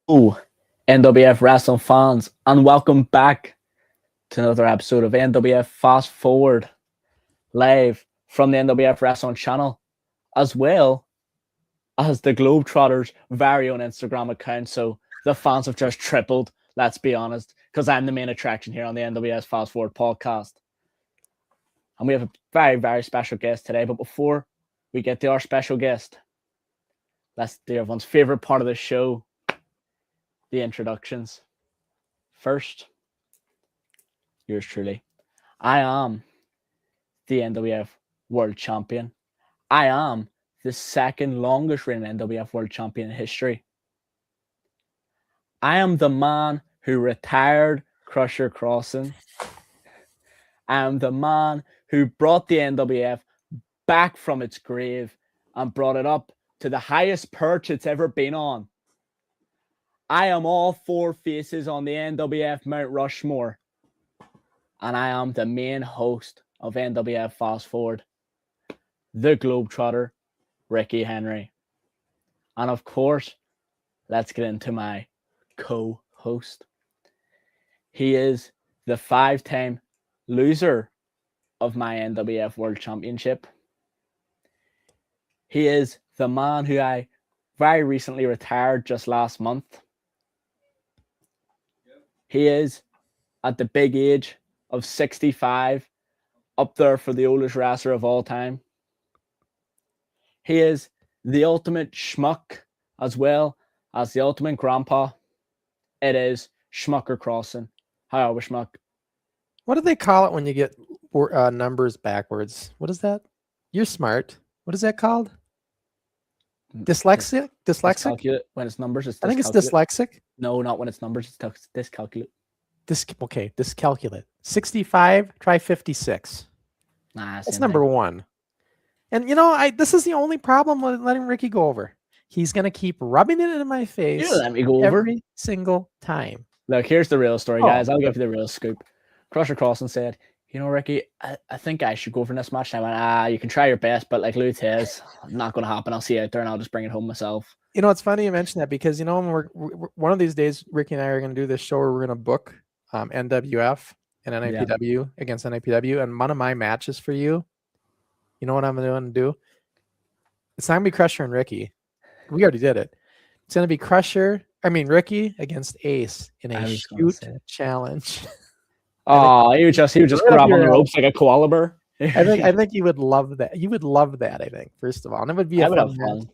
Hello, NWF wrestling fans, and welcome back to another episode of NWF Fast Forward, live from the NWF Wrestling channel, as well as the Globetrotters' very own Instagram account. So the fans have just tripled, let's be honest, because I'm the main attraction here on the NWF Fast Forward podcast. And we have a very, very special guest today. But before we get to our special guest, let's do everyone's favorite part of the show, the introductions. First, yours truly. I am the NWF World Champion. I am the second longest reigning NWF World Champion in history. I am the man who retired Crusher Crossen. I am the man who brought the NWF back from its grave and brought it up to the highest perch it's ever been on. I am all four faces on the NWF Mount Rushmore. And I am the main host of NWF Fast Forward, the Globetrotter, Ricky Henry. And of course, let's get into my co-host. He is the 5-time loser of my NWF World Championship. He is the man who I very recently retired just last month. He is at the big age of 65, up there for the oldest wrestler of all time. He is the ultimate schmuck as well as the ultimate grandpa. It is Schmucker Crossen. Hi, we Schmuck. What do they call it when you get numbers backwards? What is that? You're smart. What is that called? Dyslexic? Dyslexic? When it's numbers, it's I think it's dyslexic. No, not when it's numbers, it's dyscalculate. Dyscalculate. 65, try 56. That's number one. And you know, this is the only problem with letting Ricky go over. He's gonna keep rubbing it into my face. You let me go over every single time. Look, here's the real story, guys. I'll give you the real scoop. Crusher Crossen said, "You know, Ricky, I think I should go for this match." And I went, you can try your best, but like Lou says, not going to happen. I'll see you out there, and I'll just bring it home myself. You know, it's funny you mention that because you know, when we're one of these days, Ricky and I are going to do this show where we're going to book NWF and NAPW against NAPW, and one of my matches for you. You know what I'm going to do? It's not going to be Crusher and Ricky. We already did it. It's going to be Ricky against Ace in a shoot challenge. Oh, he would just grab on the ropes like a koala bear. I think you would love that. You would love that, I think, first of all. And it would be fun.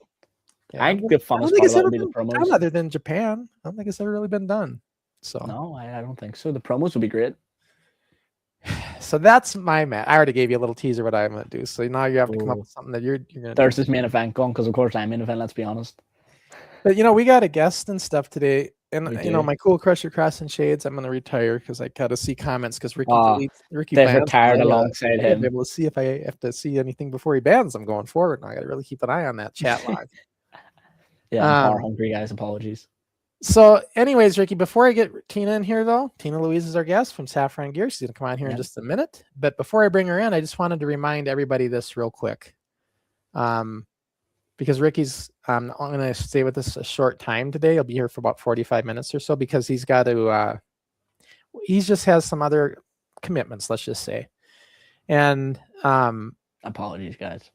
Yeah. I think the funnest part of that would be the promos. Other than Japan. I don't think it's ever really been done. So no, I don't think so. The promos would be great. So that's my match. I already gave you a little teaser what I'm going to do. So now you have to come up with something that you're going to do. There's this main event going because, of course, I'm main event, let's be honest. But, you know, we got a guest and stuff today. And, you know, my cool Crusher Crossen shades, I'm going to retire because I got to see comments because Ricky they've retired alongside him. I'll be able to see if I have to see anything before he bans them going forward. And I got to really keep an eye on that chat log. Yeah, I'm power hungry, guys. Apologies. So, anyways, Ricky, before I get Tina in here, though, Teena-Louise is our guest from Saffron Gear. She's going to come on here in just a minute. But before I bring her in, I just wanted to remind everybody this real quick. Because Ricky's, I'm going to stay with us a short time today. He'll be here for about 45 minutes or so because he's got to, he just has some other commitments, let's just say. And apologies, guys.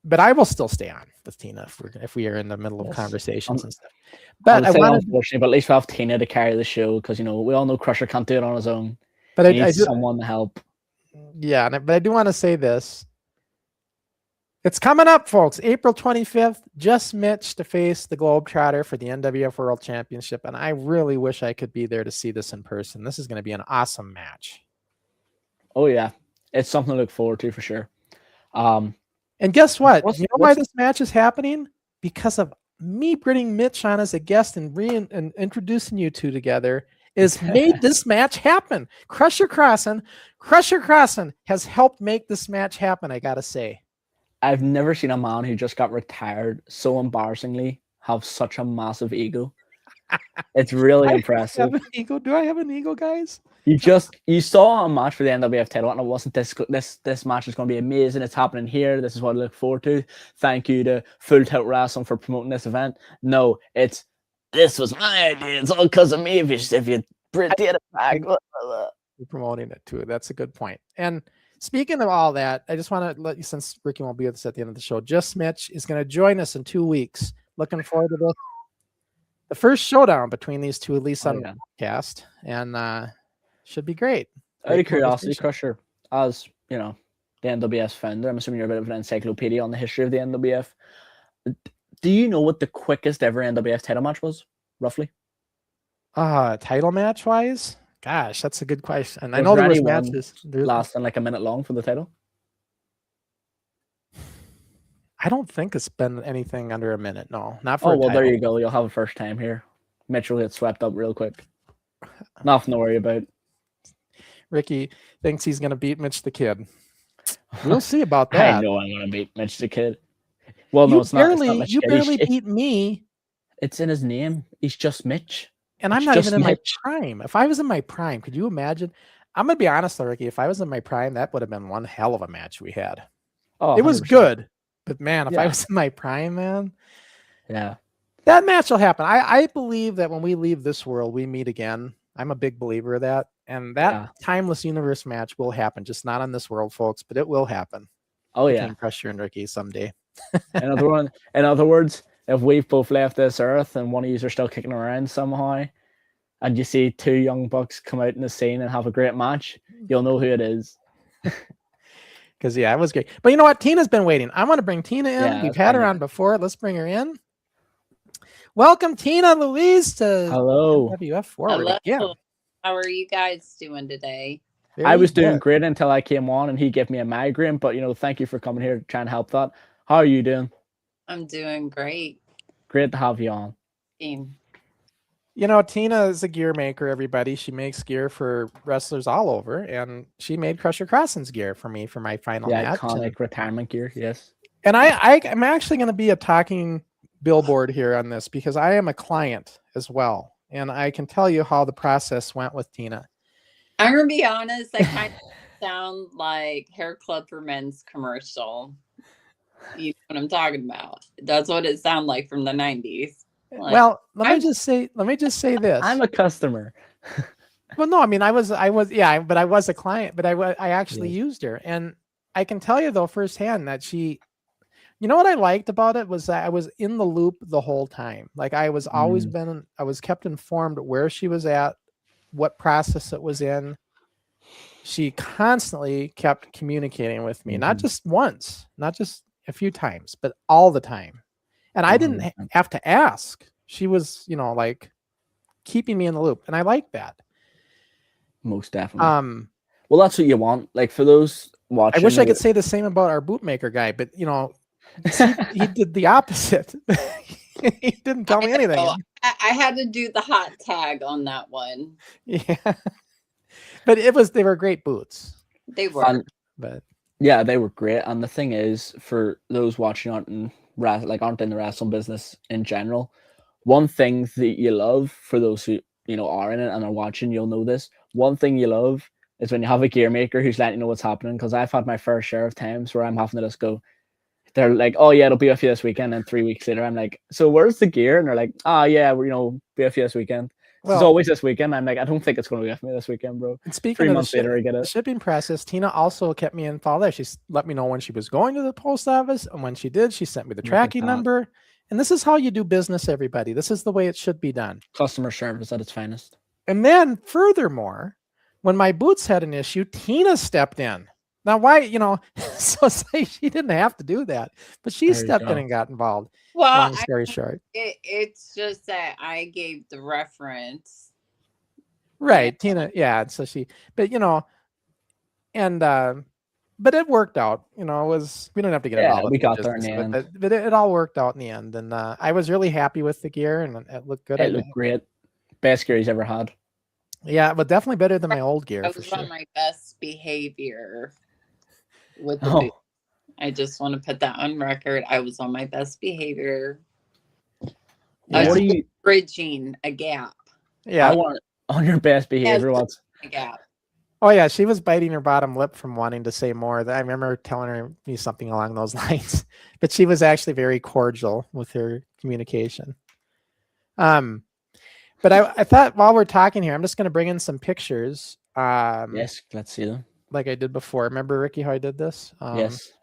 But I will still stay on with Tina if we are in the middle of conversations and stuff. But unfortunately, but at least we'll have Tina to carry the show because you know we all know Crusher can't do it on his own. But I need someone to help. Yeah, but I do want to say this. It's coming up, folks. April 25th. Just Mitch to face the Globetrotter for the NWF World Championship, and I really wish I could be there to see this in person. This is going to be an awesome match. Oh yeah, it's something to look forward to for sure. And guess what? You know why this match is happening? Because of me bringing Mitch on as a guest and introducing you two together is made this match happen. Crusher Crossen has helped make this match happen, I got to say. I've never seen a man who just got retired so embarrassingly have such a massive ego. It's really impressive. Do I have an ego, guys? You saw a match for the NWF title, and it wasn't this match is going to be amazing. It's happening here. This is what I look forward to. Thank you to Full Tilt Wrestling for promoting this event. No, it's this was my idea. It's all because of me. If you pretend it back. You're promoting it too. That's a good point. And speaking of all that, I just want to let you, since Ricky won't be with us at the end of the show, Just Mitch is going to join us in 2 weeks. Looking forward to this. The first showdown between these two, at least on the podcast, and should be great. Out of curiosity, Crusher, as you know, the NWF founder, I'm assuming you're a bit of an encyclopedia on the history of the NWF. Do you know what the quickest ever NWF title match was, roughly? Title match wise? Gosh, that's a good question. I know there was matches lasting like a minute long for the title. I don't think it's been anything under a minute. No, not for. Oh well, there you go. You'll have a first time here. Mitch will get swept up real quick. Nothing to worry about. Ricky thinks he's going to beat Mitch the Kid. We'll see about that. I know I'm going to beat Mitch the Kid. Well, no, it's not. You barely beat me. It's in his name. He's just Mitch. And I'm not even in my prime. If I was in my prime, could you imagine? I'm going to be honest though, Ricky. If I was in my prime, that would have been one hell of a match we had. Oh, it was 100%. Good. But man, if I was in my prime, man. Yeah. That match will happen. I believe that when we leave this world, we meet again. I'm a big believer of that. And that timeless universe match will happen. Just not on this world, folks, but it will happen. Oh, yeah. Between Crusher and Ricky someday. In other words, if we've both left this earth and one of you are still kicking around somehow, and you see two young bucks come out in the scene and have a great match, you'll know who it is. Because, it was great. But you know what? Tina's been waiting. I want to bring Tina in. Yeah, we've had her on before. Let's bring her in. Welcome, Teena-Louise, to NWF Forward. Hello. Yeah. How are you guys doing today? I was doing great until I came on and he gave me a migraine. But, thank you for coming here to try and help that. How are you doing? I'm doing great. Great to have you on. Tina is a gear maker, everybody. She makes gear for wrestlers all over, and she made Crusher Crossen's gear for me for my final match. Iconic retirement gear, yes. And I'm actually going to be a talking billboard here on this because I am a client as well, and I can tell you how the process went with Tina. I'm going to be honest, I kind of sound like Hair Club for Men's commercial. You know what I'm talking about. That's what it sounded like from the 90s. Like, well, let me just say this. I'm a customer. Well, no, I mean, I was, but I was a client, but I actually used her. And I can tell you though, firsthand that what I liked about it was that I was in the loop the whole time. Like I was always I was kept informed where she was at, what process it was in. She constantly kept communicating with me, not just once, not just a few times, but all the time. And I didn't have to ask. She was, like keeping me in the loop. And I like that. Most definitely. Well, that's what you want. Like for those watching. I wish I could say the same about our bootmaker guy, but he did the opposite. He didn't tell me anything. I had to do the hot tag on that one. Yeah. But they were great boots. They were. But yeah, they were great. And the thing is, for those watching aren't in the wrestling business in general, one thing that you love, for those who are in it and are watching, you'll know this. One thing you love is when you have a gear maker who's letting you know what's happening. Because I've had my fair share of times where I'm having to just go. They're like, "Oh yeah, it'll be with you this weekend." And 3 weeks later, I'm like, "So where's the gear?" And they're like, "Oh yeah, we're be with you this weekend." Well, it's always this weekend. I'm like, I don't think it's going to be with me this weekend, bro. And speaking 3 months later, I get it. Shipping process, Tina also kept me involved there. She let me know when she was going to the post office, and when she did, she sent me the tracking number. And this is how you do business, everybody. This is the way it should be done. Customer service at its finest. And then, furthermore, when my boots had an issue, Tina stepped in. Now, why, so say she didn't have to do that, but she stepped in and got involved. Well, long story short, it's just that I gave the reference. Right, Tina. Yeah. So but it worked out. We don't have to get it all. We got there in the end. But it all worked out in the end, and I was really happy with the gear, and it looked good. It looked great. Best gear he's ever had. Yeah, but definitely better than my old gear. I was on my best behavior with the boot. I just want to put that on record. I was on my best behavior. I was bridging a gap. Yeah, I want on your best behavior. What's a gap? Oh yeah, she was biting her bottom lip from wanting to say more. I remember telling me something along those lines, but she was actually very cordial with her communication. But I thought while we're talking here, I'm just going to bring in some pictures. Yes, let's see them. Like I did before. Remember, Ricky, how I did this? Yes.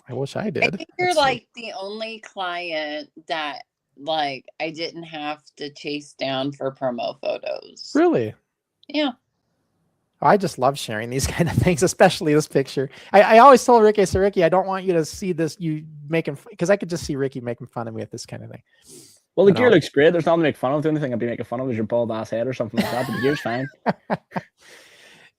I wish I did. I think you're like the only client that like I didn't have to chase down for promo photos. Really? Yeah. I just love sharing these kind of things, especially this picture. I always told Ricky, I said, Ricky, I don't want you to see this, you making, because I could just see Ricky making fun of me at this kind of thing. Well, the gear looks great. There's nothing to make fun of. The only thing I'd be making fun of is your bald ass head or something like that. But the gear's fine.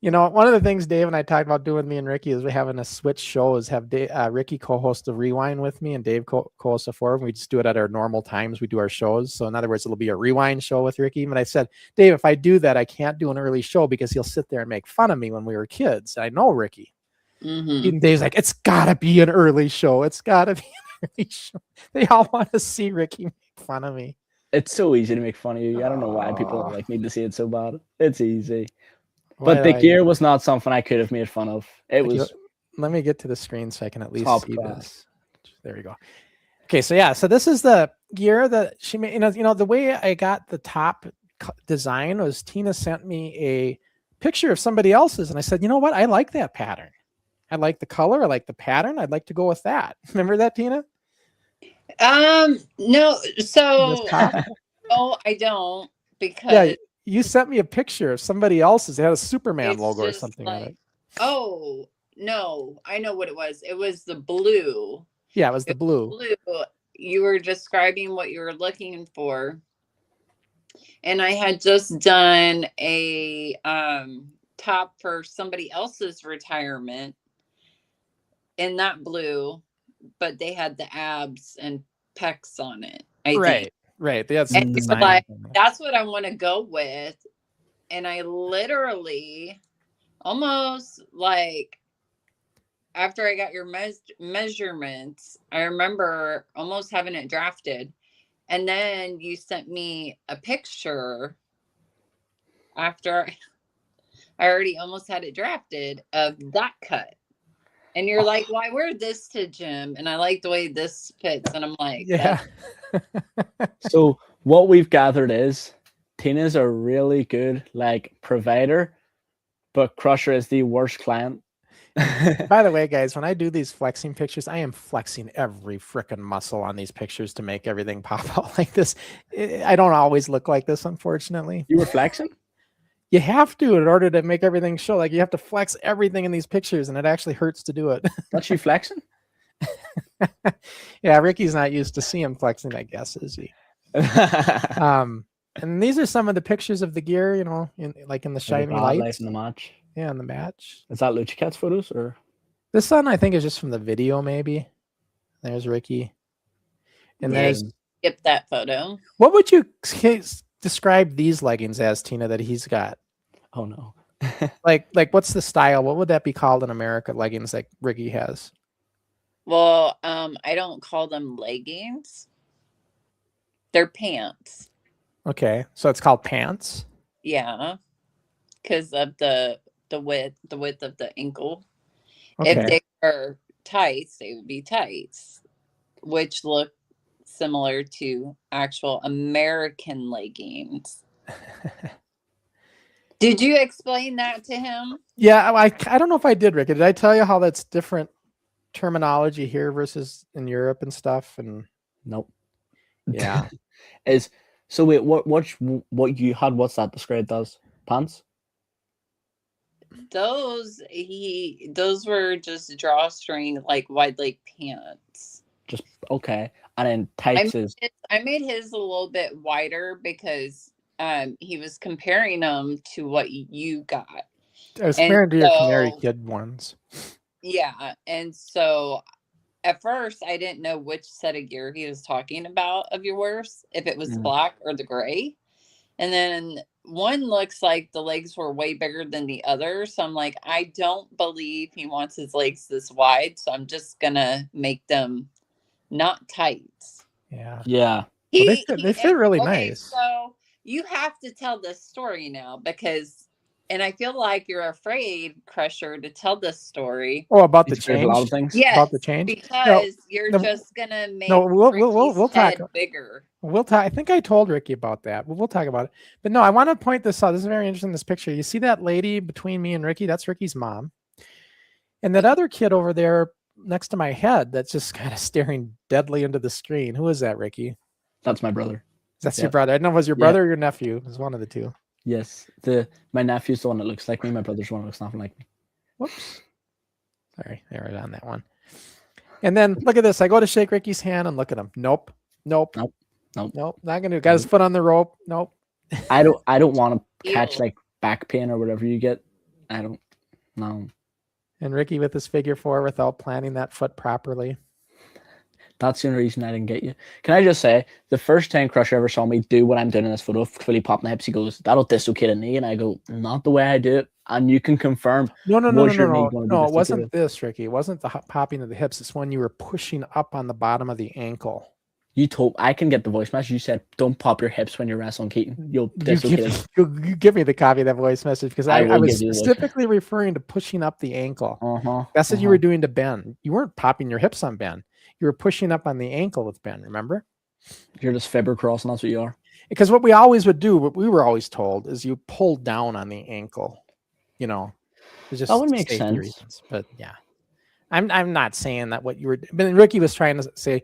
You know, one of the things Dave and I talked about doing, me and Ricky, is we having a switch show, is have Ricky co-host the Rewind with me and Dave co-host the Forward. We just do it at our normal times. We do our shows. So in other words, it'll be a Rewind show with Ricky. But I said, Dave, if I do that, I can't do an early show because he'll sit there and make fun of me when we were kids. I know Ricky. And Dave's like, it's got to be an early show. It's got to be an early show. They all want to see Ricky make fun of me. It's so easy to make fun of you. I don't know why people like need to see it so bad. It's easy. But the gear was not something I could have made fun of. It was. Let me get to the screen so I can at least see class. this. There we go. Okay, so yeah, so this is the gear that she made. You know, the way I got the top design was Tina sent me a picture of somebody else's, and I said, you know what? I like that pattern. I like the color. I like the pattern. I'd like to go with that. Remember that, Tina? No. So no, I don't, because you sent me a picture of somebody else's. It had a Superman logo or something on it. Oh, no. I know what it was. It was the blue. Yeah, it was the blue. You were describing what you were looking for. And I had just done a top for somebody else's retirement in that blue, but they had the abs and pecs on it. I think. Right. They had some design. Like, that's what I want to go with. And I literally almost like after I got your measurements, I remember almost having it drafted. And then you sent me a picture after I already almost had it drafted of that cut. And you're like, well, I wear this to gym and I like the way this fits. And I'm like, yeah. So what we've gathered is Tina's a really good like provider, but Crusher is the worst client. By the way, guys, when I do these flexing pictures, I am flexing every freaking muscle on these pictures to make everything pop out like this. I don't always look like this, unfortunately. You were flexing? You have to in order to make everything show. Like you have to flex everything in these pictures, and it actually hurts to do it. That's you flexing? Yeah, Ricky's not used to seeing flexing, I guess, is he? And these are some of the pictures of the gear, you know, in the shining lights in the match. Yeah, in the match. Is that Lucha Cat's photos or? This one I think is just from the video, maybe. There's Ricky, and there's skip that photo. What would you describe these leggings as, Tina, that he's got? Oh no. like what's the style? What would that be called in America? Leggings like Ricky has. Well, I don't call them leggings. They're pants. Okay, so it's called pants. Yeah, because of the width of the ankle. Okay. If they were tights, they would be tights, which look similar to actual American leggings. Did you explain that to him? Yeah, I don't know if I did, Rick. Did I tell you how that's different terminology here versus in Europe and stuff? And nope. Yeah. So wait, what you had? What's that described as? Pants? Those were just drawstring, like wide leg pants. Just okay. And then tights I made his a little bit wider because he was comparing them to what you got. I was comparing to your Canary Kid ones. Yeah, and so at first I didn't know which set of gear he was talking about of yours, if it was the black or the gray. And then one looks like the legs were way bigger than the other. So I'm like, I don't believe he wants his legs this wide. So I'm just going to make them not tights. Yeah. Yeah. Well, they fit really nice. So you have to tell this story now because And I feel like you're afraid, Crusher, to tell this story. Oh, about the He's afraid of a lot of change. things. Yes, About the change. because you're just gonna make we'll head talk bigger. We'll talk. I think I told Ricky about that. We'll talk about it. But no, I want to point this out. This is very interesting. This picture. You see that lady between me and Ricky? That's Ricky's mom. And that other kid over there next to my head that's just kind of staring deadly into the screen. Who is that, Ricky? That's my brother. That's your brother. I don't know if it was your brother or your nephew. It was one of the two. Yes. My nephew's the one that looks like me. My brother's the one that looks nothing like me. Whoops. Sorry, they were on that one. And then look at this. I go to shake Ricky's hand and look at him. Nope. Not gonna. Got his foot on the rope. Nope. I don't want to catch like back pain or whatever you get. I don't know. And Ricky with his figure 4 without planting that foot properly. That's the only reason I didn't get you. Can I just say, the first time Crusher ever saw me do what I'm doing in this photo, fully popping the hips, he goes, "That'll dislocate a knee." And I go, "Not the way I do it." And you can confirm. No. It wasn't this, Ricky. It wasn't the popping of the hips. It's when you were pushing up on the bottom of the ankle. You told, I can get the voice message. You said, "Don't pop your hips when you're wrestling Keaton. You'll dislocate it." You give me the copy of that voice message because I was specifically referring to pushing up the ankle. That's what you were doing to Ben. You weren't popping your hips on Ben. You were pushing up on the ankle with Ben, remember? You're just fibber crossing, that's what you are. Because what we always would do, what we were always told, is you pull down on the ankle. You know, just that would make sense. Reasons. But yeah, I'm not saying that what you were. But Ricky was trying to say.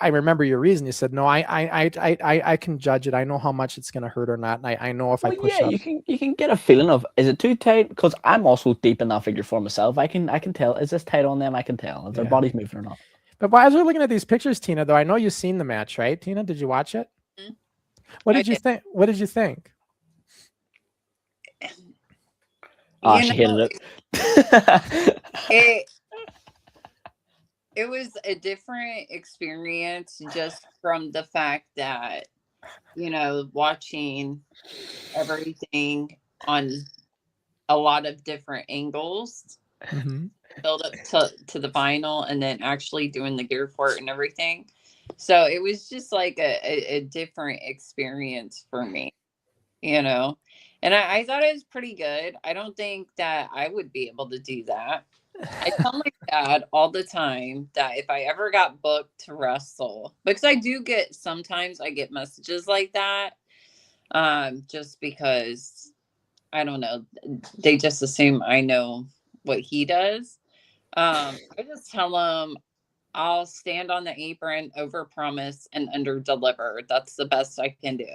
I remember your reason. You said, "No, I can judge it. I know how much it's going to hurt or not. And I know if I push up." You can get a feeling of, is it too tight? Because I'm also deep in that figure 4 myself. I can tell. Is this tight on them? I can tell if their body's moving or not. But as we're looking at these pictures, Tina, though, I know you've seen the match, right? Tina, did you watch it? Mm-hmm. What did you think? What did you think? She hated it. It was a different experience just from the fact that, watching everything on a lot of different angles, build up to the final, and then actually doing the gear for it and everything. So it was just like a different experience for me, and I thought it was pretty good. I don't think that I would be able to do that. I tell my dad all the time that if I ever got booked to wrestle, because sometimes I get messages like that, just because, I don't know, they just assume I know what he does. I just tell him I'll stand on the apron, overpromise, and underdeliver. That's the best I can do.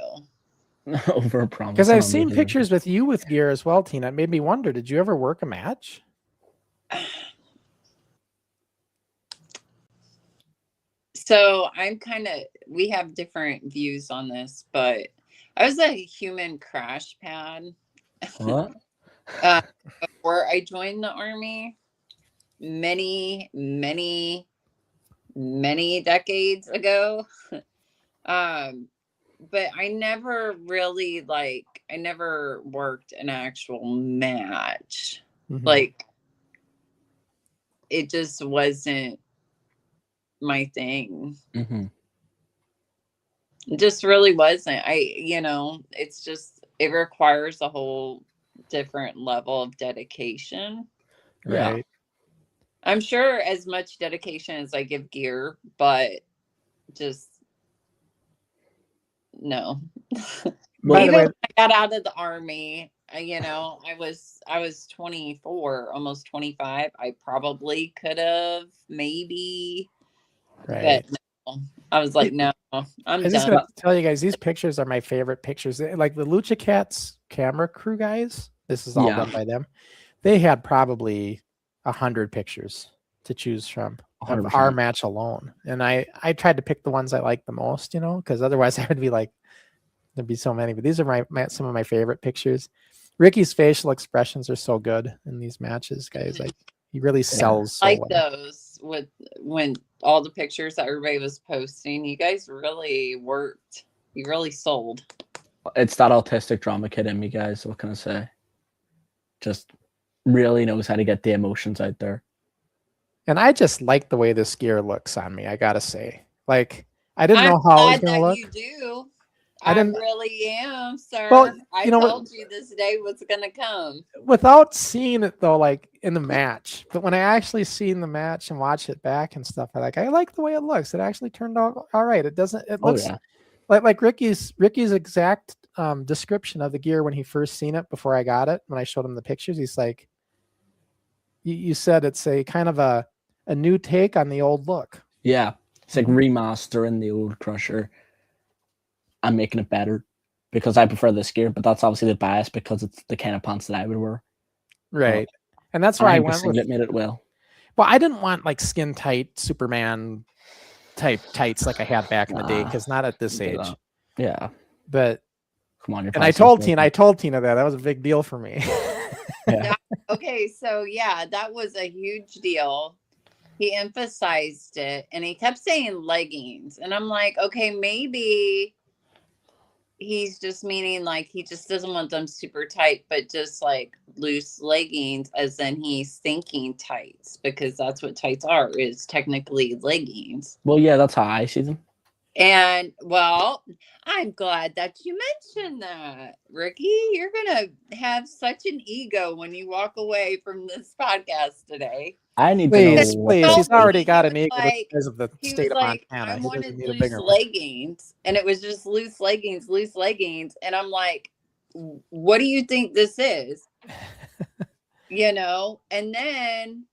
Overpromise. Because I've seen pictures with you with gear as well, Tina. It made me wonder, did you ever work a match? So we have different views on this, but I was a human crash pad. What? Before I joined the Army many, many, many decades ago. But I never really I never worked an actual match. Like, it just wasn't my thing. It just really wasn't. It's just, it requires a whole different level of dedication. Right. I'm sure as much dedication as I give gear, but just no. Even when I got out of the Army, I was 24, almost 25. I probably could have maybe, but no. I was like, no, I'm just done. Gonna tell you guys, these pictures are my favorite pictures. Like the Lucha Cats camera crew guys, this is all done by them. They had probably 100 pictures to choose from of our match alone. And I tried to pick the ones I liked the most, because otherwise I would be like, there'd be so many. But these are some of my favorite pictures. Ricky's facial expressions are so good in these matches, guys. Like, he really sells so well. Those when all the pictures that everybody was posting, you guys really worked. You really sold. It's that autistic drama kid in me, guys. What can I say? Just really knows how to get the emotions out there. And I just like the way this gear looks on me, I gotta say. Like, I didn't know how it was gonna look. You do. I didn't. really am, sir. Well, I told you this day was gonna come. Without seeing it though, like in the match, but when I actually seen the match and watch it back and stuff, I like the way it looks. It actually turned out all right. It doesn't. It looks like Ricky's exact description of the gear when he first seen it before I got it. When I showed him the pictures, he's like, "You said it's a kind of a new take on the old look." Yeah, it's like remastering the old Crusher and making it better, because I prefer this gear, but that's obviously the bias because it's the kind of pants that I would wear. Right. And that's why I went with it made it well. Well, I didn't want like skin tight Superman type tights like I had back in the day, because not at this age. Yeah. But come on, and I told Tina that was a big deal for me. Yeah. Okay, so yeah, that was a huge deal. He emphasized it and he kept saying leggings. And I'm like, okay, maybe he's just meaning like he just doesn't want them super tight, but just like loose leggings, as in he's thinking tights, because that's what tights are, is technically leggings. Well, yeah, that's how I see them. And well, I'm glad that you mentioned that, Ricky. You're gonna have such an ego when you walk away from this podcast today. I need please, to know. Please, he's already got an ego like, because of the he state was of like, Montana. I He wanted need a loose bigger leggings, and it was just loose leggings. And I'm like, what do you think this is? You know? And then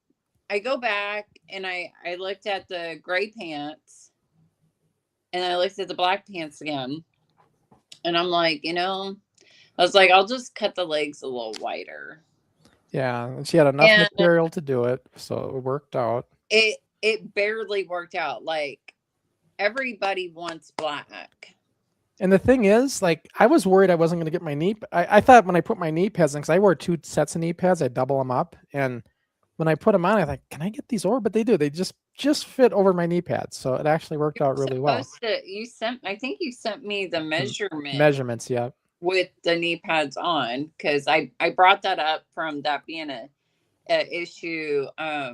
I go back and I looked at the gray pants and I looked at the black pants again. And I'm like, you know, I was like, I'll just cut the legs a little wider. Yeah, and she had enough material to do it, so it worked out. It barely worked out. Like, everybody wants black. And the thing is, like, I was worried I wasn't going to get my knee. I thought when I put my knee pads in, because I wore 2 sets of knee pads, I double them up. And when I put them on, I thought, can I get these over? But they do. They just fit over my knee pads. So it actually worked out really well. I think you sent me the measurements, yeah. With the knee pads on, because I brought that up from that being a issue, I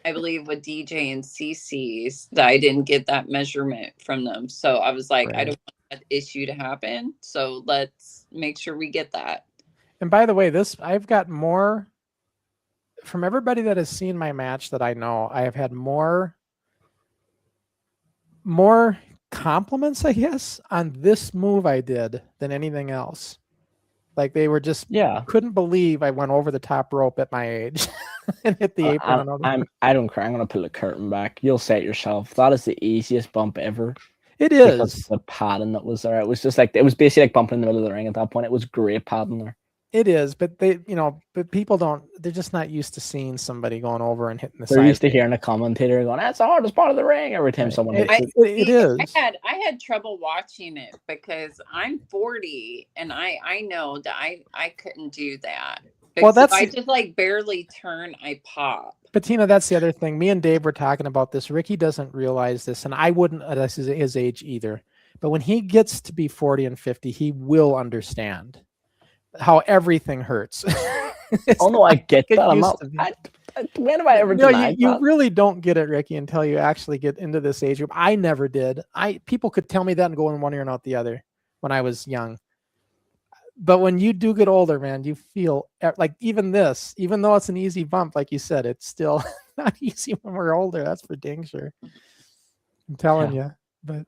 believe with DJ and CC's, that I didn't get that measurement from them. So I was like, I don't want that issue to happen. So let's make sure we get that. And by the way, I've got more from everybody that has seen my match that I know. I have had more compliments, I guess, on this move I did than anything else. Like, they were just couldn't believe I went over the top rope at my age and hit the apron. I don't care. I'm gonna pull the curtain back. You'll say it yourself. That is the easiest bump ever. It is, because the padding that was there. It was just like, it was basically like bumping in the middle of the ring at that point. It was great padding there. It is, but but people they're just not used to seeing somebody going over and hitting the side. They're used to hearing a commentator going, "That's the hardest part of the ring." Every time someone hits it. It is. I had trouble watching it because I'm 40 and I know that I couldn't do that. Because if I just like barely turn, I pop. But Tina, that's the other thing. Me and Dave were talking about this. Ricky doesn't realize this, and I wouldn't at his age either. But when he gets to be 40 and 50, he will understand how everything hurts. Oh no, I get that. I'm not. When have I ever denied you that? really don't get it, Ricky, until you actually get into this age group. I never did. People could tell me that and go in one ear and out the other when I was young. But when you do get older, man, you feel like even though it's an easy bump, like you said, it's still not easy when we're older. That's for dang sure. I'm telling you. But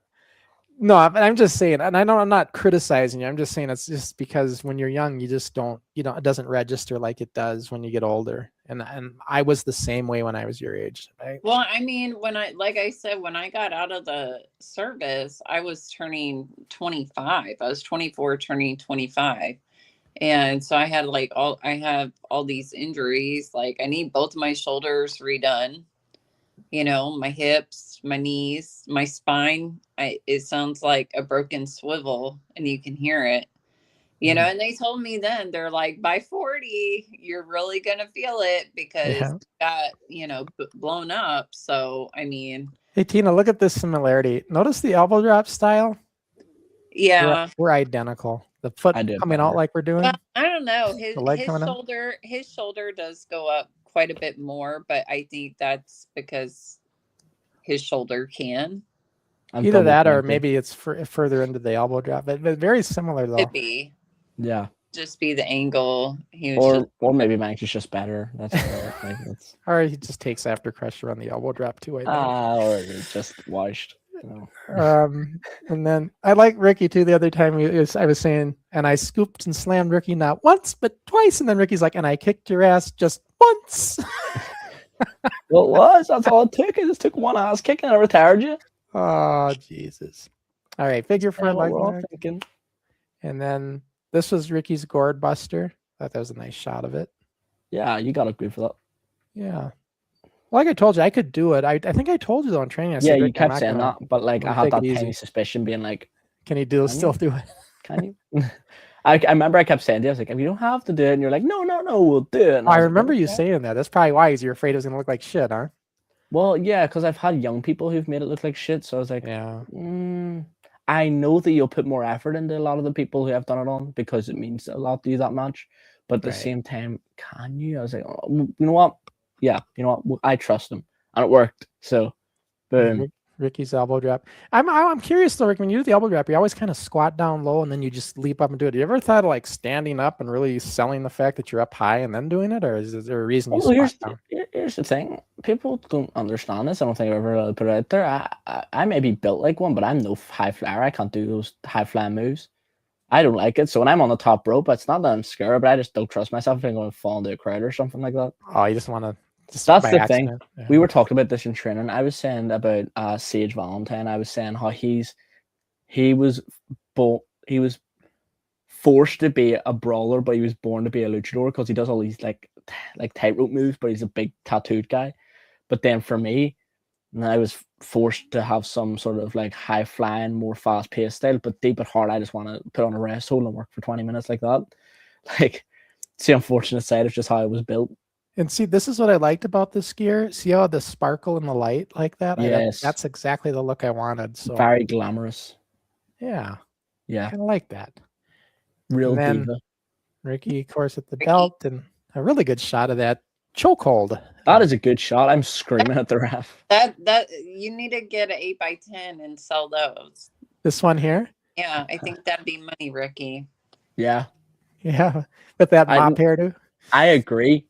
no, I'm just saying, and I know I'm not criticizing you. I'm just saying it's just because when you're young, you just don't, it doesn't register like it does when you get older. And I was the same way when I was your age. Right? Well, I mean, like I said, when I got out of the service, I was turning 25. I was 24, turning 25. And so I have all these injuries. Like, I need both of my shoulders redone. My hips, my knees, my spine. It sounds like a broken swivel, and you can hear it. And they told me then, they're like, by 40, you're really going to feel it because it got, blown up. So, I mean. Hey, Tina, look at this similarity. Notice the elbow drop style? Yeah. We're identical. The foot coming out like we're doing. Well, I don't know. His shoulder does go up quite a bit more, but I think that's because his shoulder can. Either that or maybe it's further into the elbow drop, but very similar though. Could be. Yeah. Just be the angle. Or maybe Mike's is just better. That's or he just takes after pressure on the elbow drop too. I think. Or it's just washed. You know. And then I like Ricky too. The other time I was saying, and I scooped and slammed Ricky not once but twice, and then Ricky's like, and I kicked your ass just once. Well, it was. That's all it took. It just took one ass kick and I retired you. Oh Jesus! All right, figure four leg lock. And then this was Ricky's gourd buster. Thought that was a nice shot of it. Yeah, you got a good for that. Yeah. Like I told you, I could do it. I think I told you though on training. I said, you kept saying that, but like I had that tiny suspicion, being like, "Can you still do it? Can you?" I remember I kept saying to you, I was like, "If you don't have to do it," and you're like, "No, we'll do it." I remember you saying that. That's probably why you're afraid it was gonna look like shit, huh? Well, yeah, because I've had young people who've made it look like shit, so I was like, yeah. I know that you'll put more effort into a lot of the people who have done it on because it means a lot to you that much. But at the same time, can you? I was like, oh, you know what? Yeah, you know what? I trust them, and it worked. So, boom. Ricky's elbow drop. I'm curious though, Rick, when you do the elbow drop, you always kind of squat down low and then you just leap up and do it. You ever thought of like standing up and really selling the fact that you're up high and then doing it, or is there a reason you squat down? Here's the thing: people don't understand this. I don't think I've ever put it out there. I may be built like one, but I'm no high flyer. I can't do those high flying moves. I don't like it. So when I'm on the top rope, it's not that I'm scared, but I just don't trust myself if I'm going to fall into a crowd or something like that. Oh, you just want to. That's the thing. Yeah. We were talking about this in training. I was saying about Sage Valentine. I was saying how he was forced to be a brawler, but he was born to be a luchador because he does all these like tightrope moves, but he's a big tattooed guy. But then for me, I was forced to have some sort of like high flying, more fast paced style. But deep at heart, I just want to put on a rest hold and work for 20 minutes like that. Like, it's the unfortunate side of just how I was built. And see, this is what I liked about this gear. See how the sparkle in the light like that? Yes. That's exactly the look I wanted. So very glamorous. Yeah. Yeah. Kind of like that. Real diva. Ricky, of course, at the belt, and a really good shot of that chokehold. That is a good shot. I'm screaming at the ref. That you need to get an 8x10 and sell those. This one here? Yeah, I think that'd be money, Ricky. Yeah. Yeah. With that mop hairdo. I agree.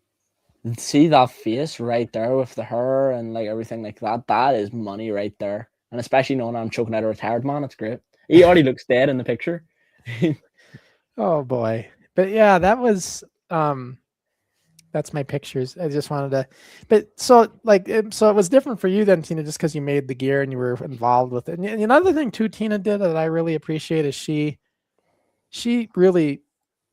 And see that face right there with the hair and like everything like that. That is money right there. And especially knowing I'm choking out a retired man, it's great. He already looks dead in the picture. Oh boy. But yeah, that was that's my pictures. I just wanted to, but so it was different for you then, Teena, just because you made the gear and you were involved with it. And another thing too, Teena did that I really appreciate is she really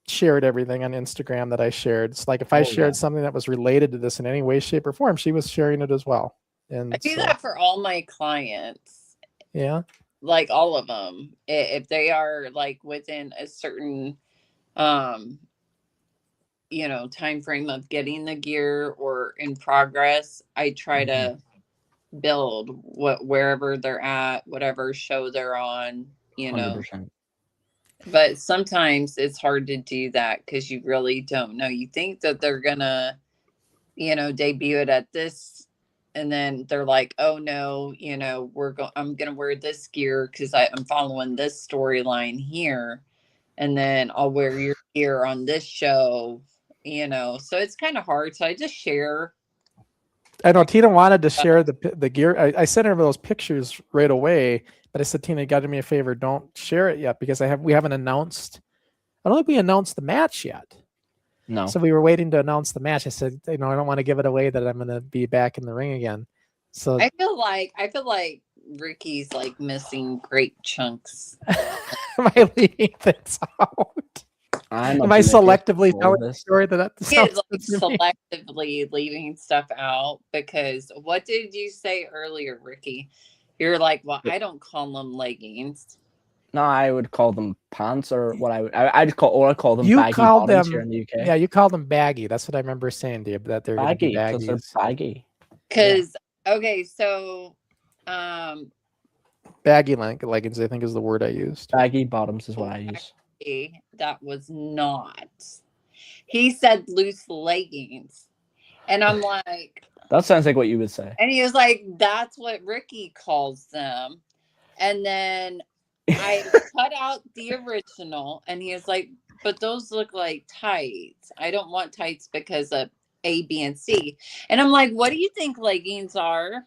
shared everything on Instagram that I shared. It's like if I shared something that was related to this in any way, shape, or form, she was sharing it as well. And I do that for all my clients. Yeah. Like all of them. If they are like within a certain time frame of getting the gear or in progress, I try to build wherever they're at, whatever show they're on, 100%. But sometimes it's hard to do that because you really don't know. You think that they're gonna, debut it at this, and then they're like, "Oh no, I'm gonna wear this gear because I'm following this storyline here, and then I'll wear your gear on this show." So it's kind of hard. So I just share. I know Teena wanted to share the gear. I sent her those pictures right away, but I said, Teena, you got to do me a favor. Don't share it yet because we haven't announced. I don't think we announced the match yet. No. So we were waiting to announce the match. I said, I don't want to give it away that I'm going to be back in the ring again. So I feel like Ricky's like missing great chunks. Am I leaving things out? Am I selectively telling the story that selectively leaving stuff out? Because what did you say earlier, Ricky? You're like, well, I don't call them leggings. No, I would call them pants, or what I'd call them. You baggy called them here in the UK. Yeah, you called them baggy. That's what I remember saying to you. That they're baggy because they're baggy. Because okay, so baggy leggings, I think is the word I used. Baggy bottoms is what I use. That was not. He said loose leggings, and I'm like, that sounds like what you would say. And he was like, that's what Ricky calls them. And then I cut out the original, and he was like, but those look like tights. I don't want tights because of A, B, and C. And I'm like, what do you think leggings are?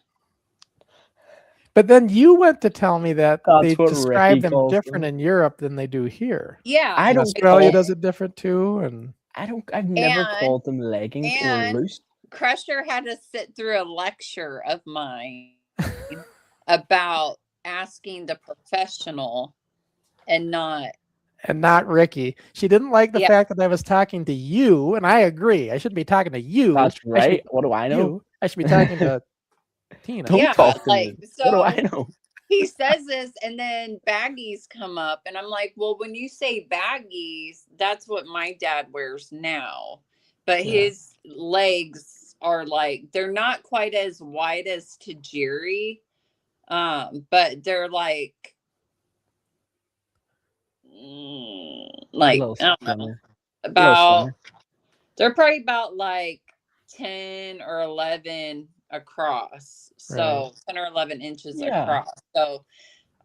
But then you went to tell me that they That's what describe Ricky them calls different them. in Europe than they do here. Yeah. I And don't Australia call- does it different too. And I've never And- called them leggings or and- loose. Crusher had to sit through a lecture of mine about asking the professional and not Ricky. She didn't like the Yeah. fact that I was talking to you, and I agree. I shouldn't be talking to you. That's I should be right. What do I know? you. I should be talking to Tina. Don't Yeah, talk to like, me. so- What do I know? he says this, and then baggies come up, and I'm like, well, when you say baggies, that's what my dad wears now, but Yeah. his legs are like, they're not quite as wide as Tajiri, but they're like A little I don't know, slimmer. about they're probably about like 10 or 11 across, so 10 or 11 inches Yeah. across. So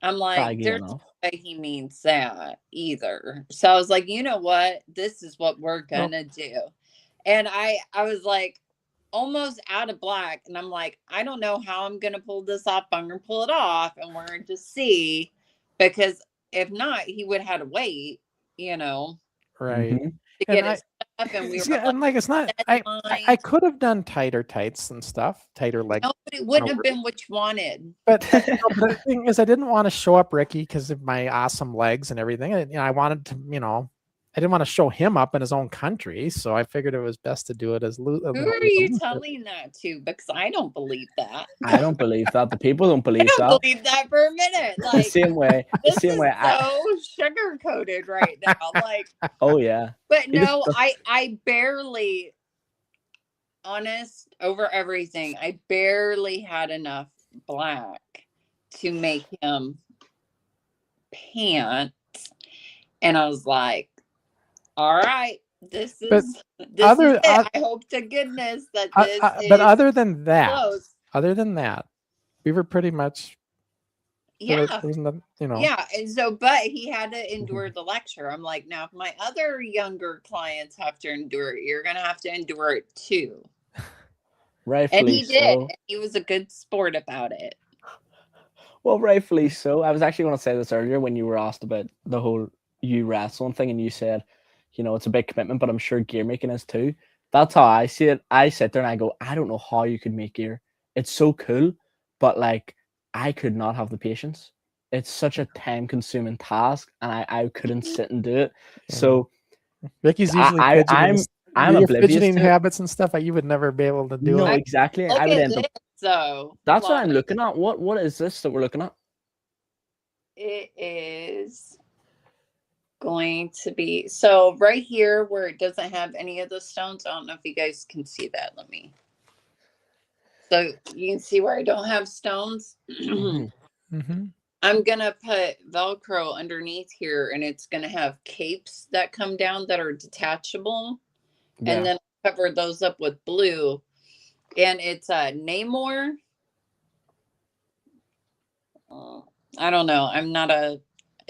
I'm like, Baggy there's enough. no way he means that either. So I was like, you know what, this is what we're gonna do. And I was like almost out of black, and I'm like, I don't know how I'm gonna pull this off. I'm gonna pull it off, and we're gonna just see, because if not, he would have had to wait, you know, Right. Mhm. to And get I- his stuff. And we were See, and like it's not. I deadlines. could have done tighter tights and stuff, tighter leg. No, but it wouldn't have been what you wanted. But the thing is, I didn't want to show up Ricky because of my awesome legs and everything. And, I wanted to, I didn't want to show him up in his own country. So I figured it was best to do it as loose. Who are you telling that to? Because I don't believe that. I don't believe that. The people don't I believe don't that. believe that for a minute. The Like, same way. The this same is way. so sugar coated right now. Like, Oh yeah. but You just no, don't- I barely, honest over everything, I barely had enough black to make him pants. And I was like, all right, this is But this other- is it. I hope to goodness that this but is other than that, close. we were pretty much. Yeah. There was nothing, Yeah, and so, but he had to endure the lecture. I'm like, now if my other younger clients have to endure it, you're gonna have to endure it too. Rightfully And he did. so. And he was a good sport about it. Well, rightfully so. I was actually going to say this earlier when you were asked about the whole you wrestling thing, and you said, it's a big commitment, but I'm sure gear making is too. That's how I see it. I sit there and I go, I don't know how you could make gear. It's so cool, but like I could not have the patience. It's such a time-consuming task, and I couldn't sit and do it. Yeah. So Ricky's usually I'm your oblivious fidgeting to it. habits and stuff. You would never be able to do No, it. exactly. Look I would at end up. this, though. That's what I'm Like, looking at. What is this that we're looking at? It is going to be, so right here where it doesn't have any of the stones. I don't know if you guys can see that. Let me. So you can see where I don't have stones. Mm-hmm. I'm gonna put Velcro underneath here, and it's gonna have capes that come down that are detachable, Yeah. and then cover those up with blue. And it's a Namor. I don't know.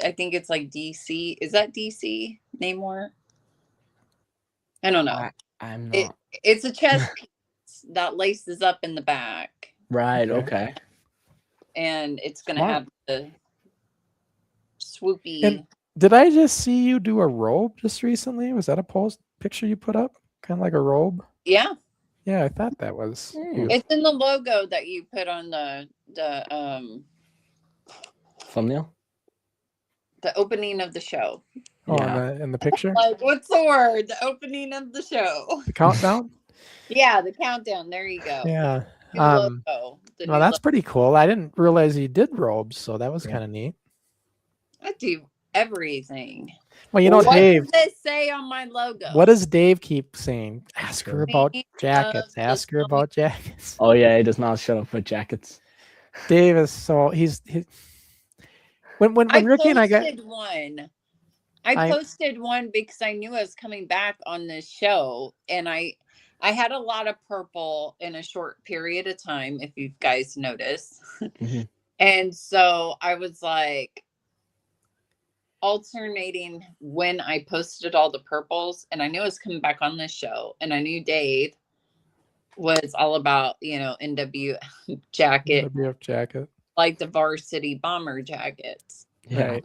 I think it's like DC. Is that DC Namor? I don't know. I'm not. It's a chest piece that laces up in the back, Right. Okay. Okay. and it's gonna Smart. have the swoopy. And did I just see you do a robe just recently? Was that a picture you put up? Kind of like a robe? Yeah, Yeah, I thought that was you. it's in the logo that you put on the Thumbnail. opening of the show. Oh, Yeah. in the picture? Like, what's the word? The opening of the show. The countdown? Yeah, the countdown. There you go. Yeah. New logo. The Well, new that's pretty cool. I didn't realize you did robes, so that was Yeah. kind of neat. I do everything. Well, you know, what Dave, does it say on my logo? what does Dave keep saying? Ask her about Speaking jackets. of Ask her the- about jackets. Oh yeah, he does not shut up with jackets. Dave is so when Ricky and I got posted one. I I- posted one because I knew I was coming back on this show, and I had a lot of purple in a short period of time, if you guys notice. Mhm. And so I was like alternating when I posted all the purples, and I knew I was coming back on this show, and I knew Dave was all about, NWF jacket, NWF jacket, like the varsity bomber jackets. Yeah. right?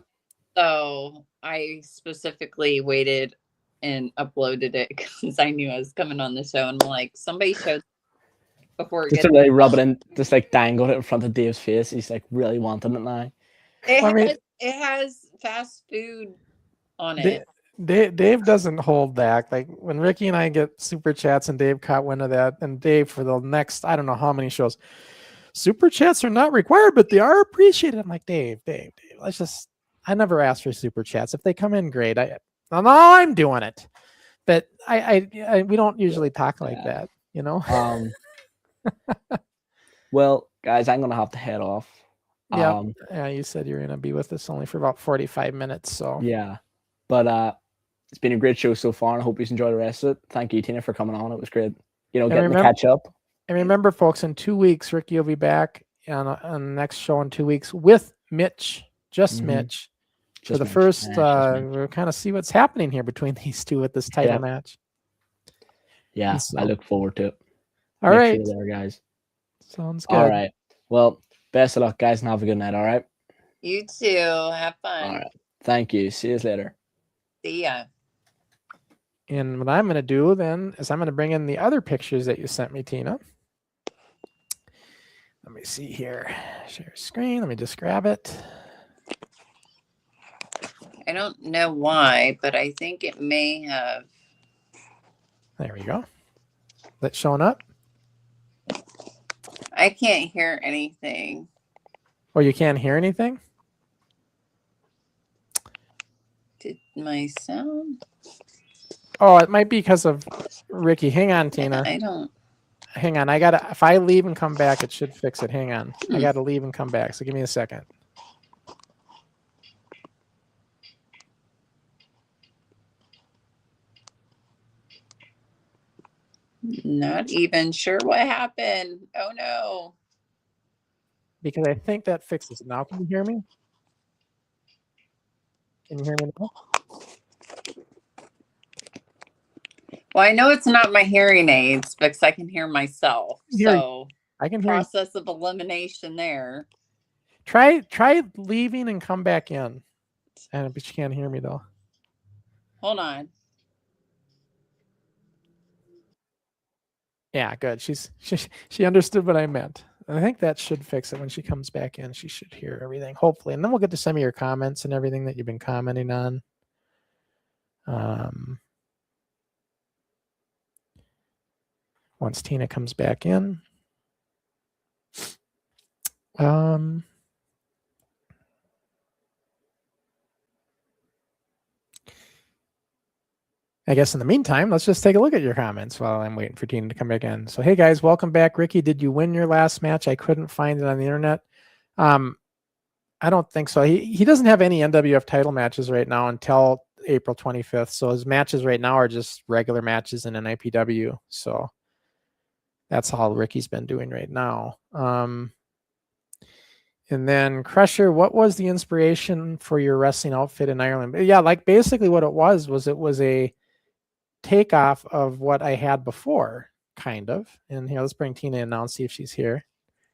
So I specifically waited and uploaded it because I knew I was coming on the show, and I'm like, somebody showed before it Just gets. to really rub it in, just like dangle it in front of Dave's face. He's like really wanting it now. It has fast food on it. Dave doesn't hold back. Like when Ricky and I get super chats and Dave caught wind of that, and Dave for the next, I don't know how many shows, super chats are not required, but they are appreciated. I'm like, Dave, I never ask for super chats. If they come in, great. I'm doing it. But we don't usually talk like that, Well, guys, I'm gonna have to head off. Yeah. You said you're gonna be with us only for about 45 minutes. So yeah, but it's been a great show so far, and I hope you enjoy the rest of it. Thank you, Tina, for coming on. It was great. Getting to catch up. And remember, folks, in 2 weeks, Ricky will be back on the next show in 2 weeks with Mitch, Mitch. For the first, we'll kind of see what's happening here between these two with this title match. Yeah, I look forward to it. All right, there, guys. Sounds good. All right. Well, best of luck, guys, and have a good night. All right. You too. Have fun. All right. Thank you. See you later. See ya. And what I'm going to do then is I'm going to bring in the other pictures that you sent me, Tina. Let me see here. Share screen. Let me just grab it. I don't know why, but I think it may have. There we go. That's showing up. I can't hear anything. Oh, you can't hear anything? Did my sound? Oh, it might be because of Ricky. Hang on, Tina. I don't. Hang on. If I leave and come back, it should fix it. Hang on. I got to leave and come back. So give me a second. Not even sure what happened. Oh no. Because I think that fixes it. Now, can you hear me? Can you hear me now? Well, I know it's not my hearing aids because I can hear myself. So I can hear. Process of elimination there. Try leaving and come back in. But you can't hear me though. Hold on. Yeah, good. She understood what I meant. I think that should fix it when she comes back in. She should hear everything, hopefully. And then we'll get to some of your comments and everything that you've been commenting on. Once Tina comes back in. I guess in the meantime, let's just take a look at your comments while I'm waiting for Tina to come back in. So, hey guys, welcome back. Ricky, did you win your last match? I couldn't find it on the internet. I don't think so. He doesn't have any NWF title matches right now until April 25th. So his matches right now are just regular matches in an IPW. So that's all Ricky's been doing right now. And then Crusher, what was the inspiration for your wrestling outfit in Ireland? Yeah, like basically what it was a takeoff of what I had before, kind of. And here, let's bring Tina in now and see if she's here.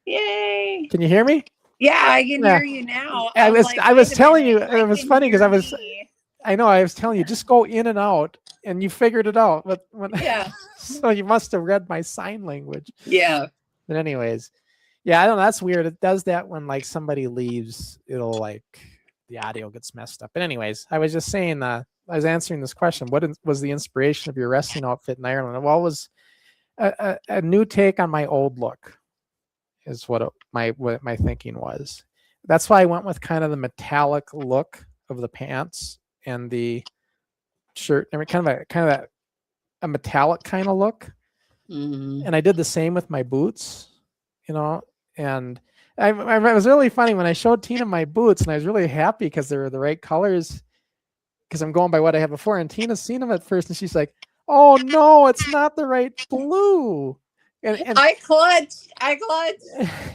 Yay! Can you hear me? Yeah, I can hear you now. I was telling you, it was funny because I was telling you, just go in and out, and you figured it out. But yeah. So you must have read my sign language. Yeah. But anyways, yeah, I don't know. That's weird. It does that when like somebody leaves. It'll like the audio gets messed up. But anyways, I was just saying. I was answering this question. What was the inspiration of your wrestling outfit in Ireland? Well, it was a new take on my old look. Is what my thinking was. That's why I went with kind of the metallic look of the pants and the shirt. I mean, kind of a metallic kind of look. Mm-hmm. And I did the same with my boots, and I was really funny when I showed Tina my boots, and I was really happy because they were the right colors because I'm going by what I had before. And Tina's seen them at first, and she's like, "Oh no, it's not the right blue." And I clutched.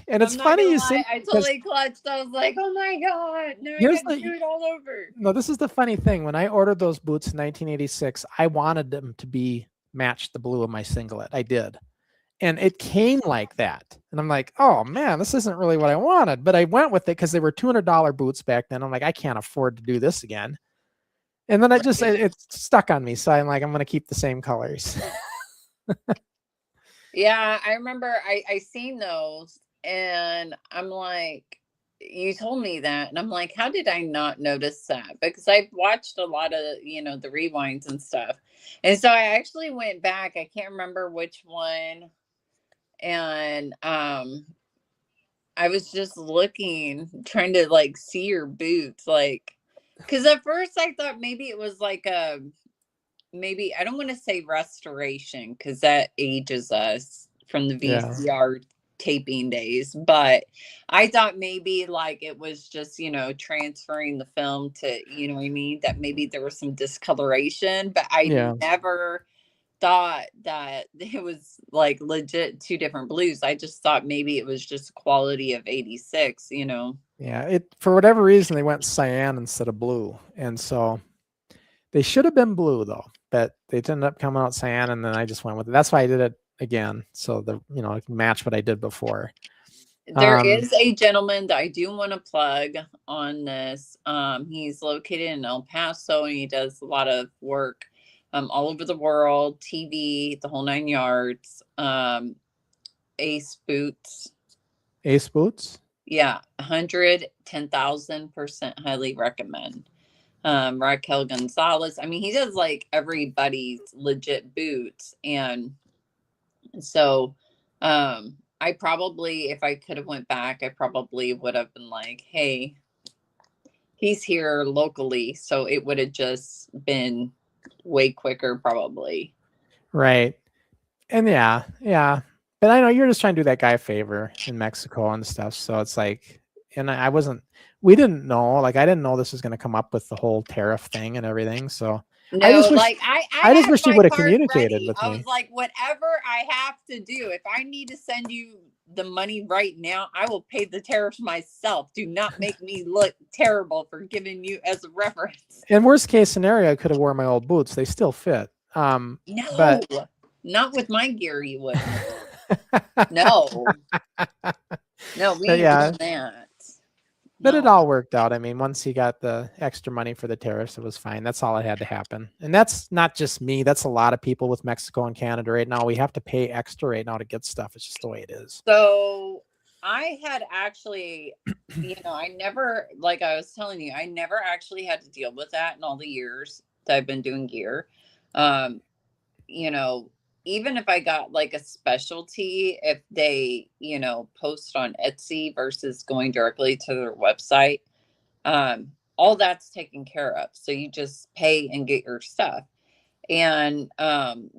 And it's funny you say, I totally clutched. I was like, oh my God. No, I got to do it all over. No, this is the funny thing. When I ordered those boots in 1986, I wanted them to be matched the blue of my singlet. I did. And it came like that. And I'm like, oh man, this isn't really what I wanted. But I went with it because they were $200 boots back then. I'm like, I can't afford to do this again. And then it stuck on me. So I'm like, I'm going to keep the same colors. Yeah, I remember I seen those and I'm like, you told me that. And I'm like, how did I not notice that? Because I've watched a lot of, the rewinds and stuff. And so I actually went back. I can't remember which one. And I was just looking, trying to like see your boots, like, because at first I thought maybe it was like maybe I don't want to say restoration because that ages us from the VCR taping days, but I thought maybe like it was just transferring the film to what I mean, that maybe there was some discoloration, but I never thought that it was like legit two different blues. I just thought maybe it was just quality of 86. Yeah, for whatever reason they went cyan instead of blue, and so they should have been blue though, but they ended up coming out cyan, and then I just went with it. That's why I did it again, so match what I did before. There is a gentleman that I do want to plug on this. He's located in El Paso, and he does a lot of work all over the world, TV, the whole 9 yards. Ace Boots. Ace Boots? Yeah, 110,000% highly recommend. Raquel Gonzalez. I mean, he does like everybody's legit boots. And so I probably, if I could have went back, I probably would have been like, hey, he's here locally. So it would have just been way quicker probably. Right. And yeah. But I know you're just trying to do that guy a favor in Mexico and stuff. So it's like, and we didn't know, like, I didn't know this was going to come up with the whole tariff thing and everything. So no, I just wish you would have communicated with me. I was like, whatever I have to do, if I need to send you the money right now, I will pay the tariffs myself. Do not make me look terrible for giving you as a reference. In worst case scenario, I could have worn my old boots. They still fit. No, but not with my gear. You would. No, we ain't doing that. But it all worked out. I mean, once he got the extra money for the tariffs, it was fine. That's all that had to happen. And that's not just me. That's a lot of people with Mexico and Canada right now. We have to pay extra right now to get stuff. It's just the way it is. So I had actually, I never, like I was telling you, I never actually had to deal with that in all the years that I've been doing gear. Even if I got like a specialty, if they, post on Etsy versus going directly to their website, all that's taken care of. So you just pay and get your stuff. And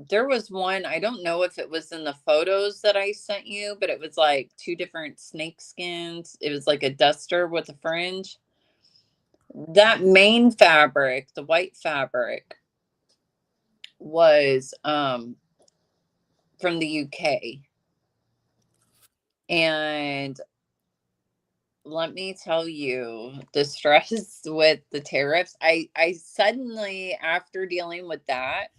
there was one, I don't know if it was in the photos that I sent you, but it was like 2 different snake skins. It was like a duster with a fringe. That main fabric, the white fabric, was from the UK. And let me tell you, the stress with the tariffs, I suddenly, after dealing with that,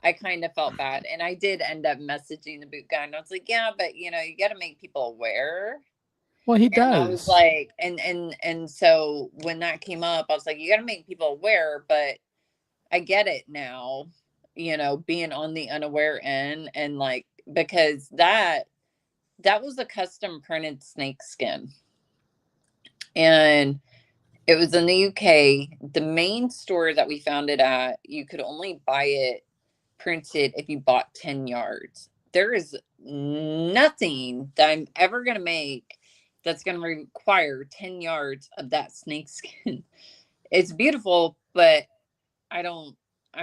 I kind of felt bad. And I did end up messaging the boot guy, and I was like, yeah, but you got to make people aware. Well, he does. And I was like, and so when that came up, I was like, you got to make people aware, but I get it now, being on the unaware end, and like, because that was a custom printed snake skin. And it was in the UK. The main store that we found it at, you could only buy it printed if you bought 10 yards. There is nothing that I'm ever going to make that's going to require 10 yards of that snake skin. It's beautiful, but I'm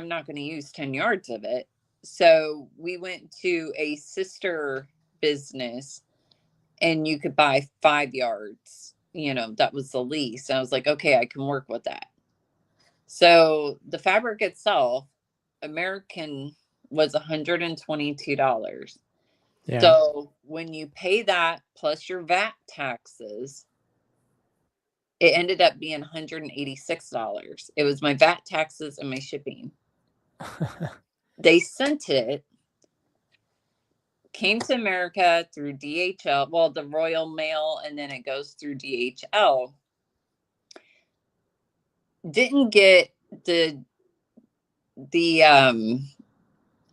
not going to use 10 yards of it. So we went to a sister business, and you could buy 5 yards. That was the least. And I was like, okay, I can work with that. So the fabric itself, American, was $122. Yeah. So when you pay that plus your VAT taxes, it ended up being $186. It was my VAT taxes and my shipping. They sent it, came to America through DHL, well, the Royal Mail, and then it goes through DHL. Didn't get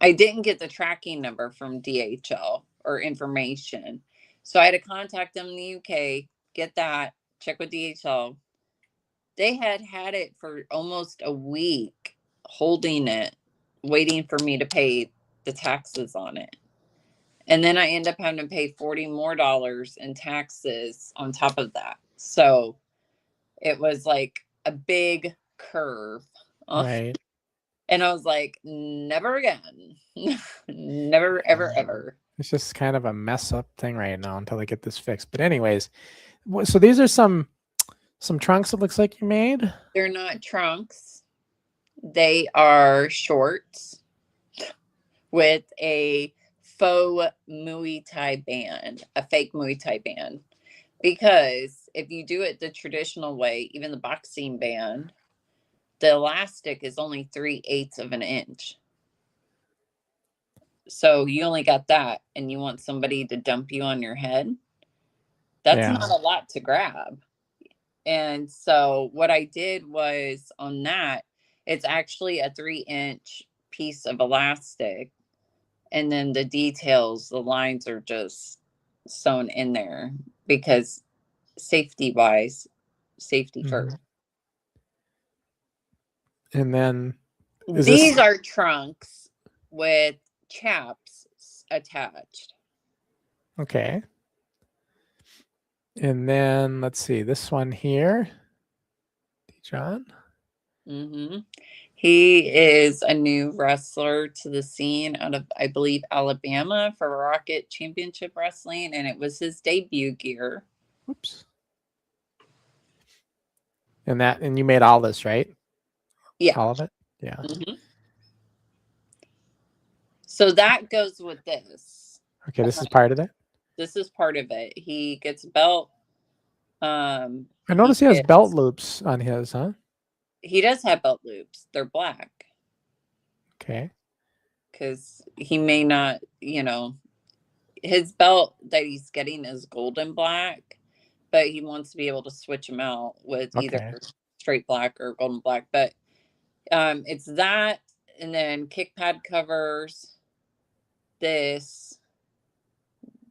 I didn't get the tracking number from DHL or information. So I had to contact them in the UK, get that, check with DHL. They had it for almost a week, holding it, waiting for me to pay the taxes on it. And then I end up having to pay $40 more in taxes on top of that. So it was like a big curve. Right. And I was like, never again. Never, ever, ever. It's just kind of a mess up thing right now until they get this fixed. But anyways, so these are some trunks it looks like you made. They're not trunks. They are shorts with a faux Muay Thai band, a fake Muay Thai band. Because if you do it the traditional way, even the boxing band, the elastic is only 3/8 of an inch. So you only got that, and you want somebody to dump you on your head. That's not a lot to grab. And so what I did was on that, it's actually a 3-inch piece of elastic. And then the details, the lines are just sewn in there because safety first. And then these are trunks with chaps attached. Okay. And then let's see this one here. John. He is a new wrestler to the scene out of, I believe, Alabama for Rocket Championship Wrestling, and it was his debut gear. Oops. And you made all this, right? Yeah. All of it? Yeah. So that goes with this. Okay, this is part of it? This is part of it. He gets a belt. I noticed he has belt loops on his, huh? He does have belt loops. They're black. Okay. Because he may not, his belt that he's getting is golden black, but he wants to be able to switch them out with either straight black or golden black. But it's that, and then kick pad covers, this,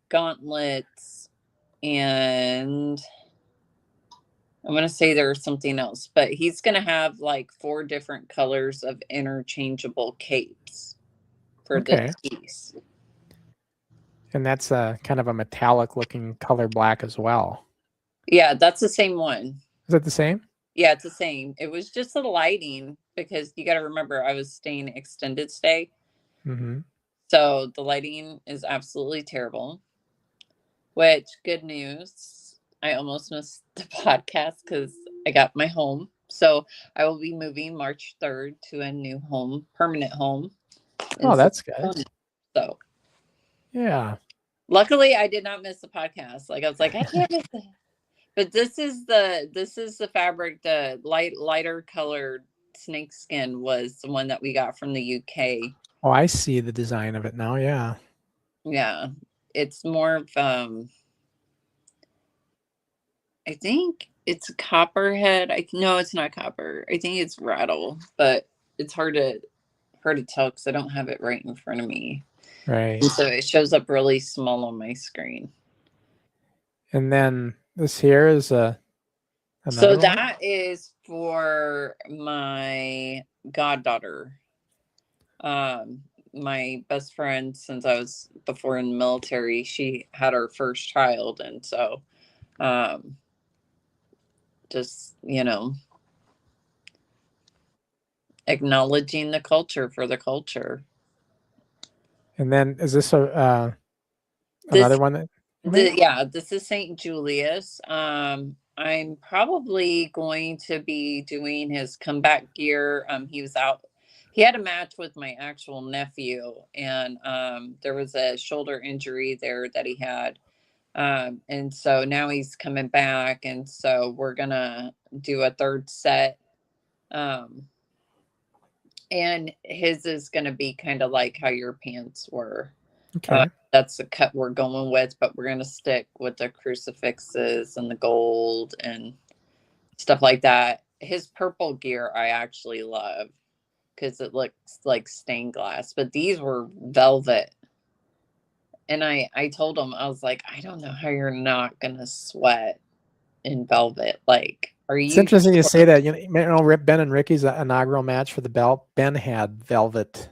gauntlets, and I'm going to say there's something else, but he's going to have like 4 different colors of interchangeable capes for this piece. And that's a kind of a metallic looking color black as well. Yeah, that's the same one. Is it the same? Yeah, it's the same. It was just the lighting because you got to remember I was staying extended stay. So the lighting is absolutely terrible, which good news. I almost missed the podcast because I got my home. So I will be moving March 3rd to a new home, permanent home. Oh, that's good. So, yeah. Luckily, I did not miss the podcast. Like I was like, I can't miss it. But this is the fabric. The lighter colored snake skin was the one that we got from the UK. Oh, I see the design of it now. Yeah. Yeah, it's more of I think it's copperhead. No, it's not copper. I think it's rattle, but it's hard to tell because I don't have it right in front of me. Right. And so it shows up really small on my screen. And then this here is so that is for my goddaughter. My best friend since I was before in the military, she had her first child, and so just acknowledging the culture for the culture. And then is this another one that this is St. Julius. I'm probably going to be doing his comeback gear. He was out he had a match with my actual nephew, and there was a shoulder injury there that he had. And so now he's coming back, and so we're gonna do a third set. And his is gonna be kind of like how your pants were. Okay. That's the cut we're going with, but we're gonna stick with the crucifixes and the gold and stuff like that. His purple gear I actually love because it looks like stained glass, but these were velvet. And I told him, I was like, I don't know how you're not gonna sweat in velvet. Like, are you? It's interesting you say that. You know, Ben and Ricky's inaugural match for the belt. Ben had velvet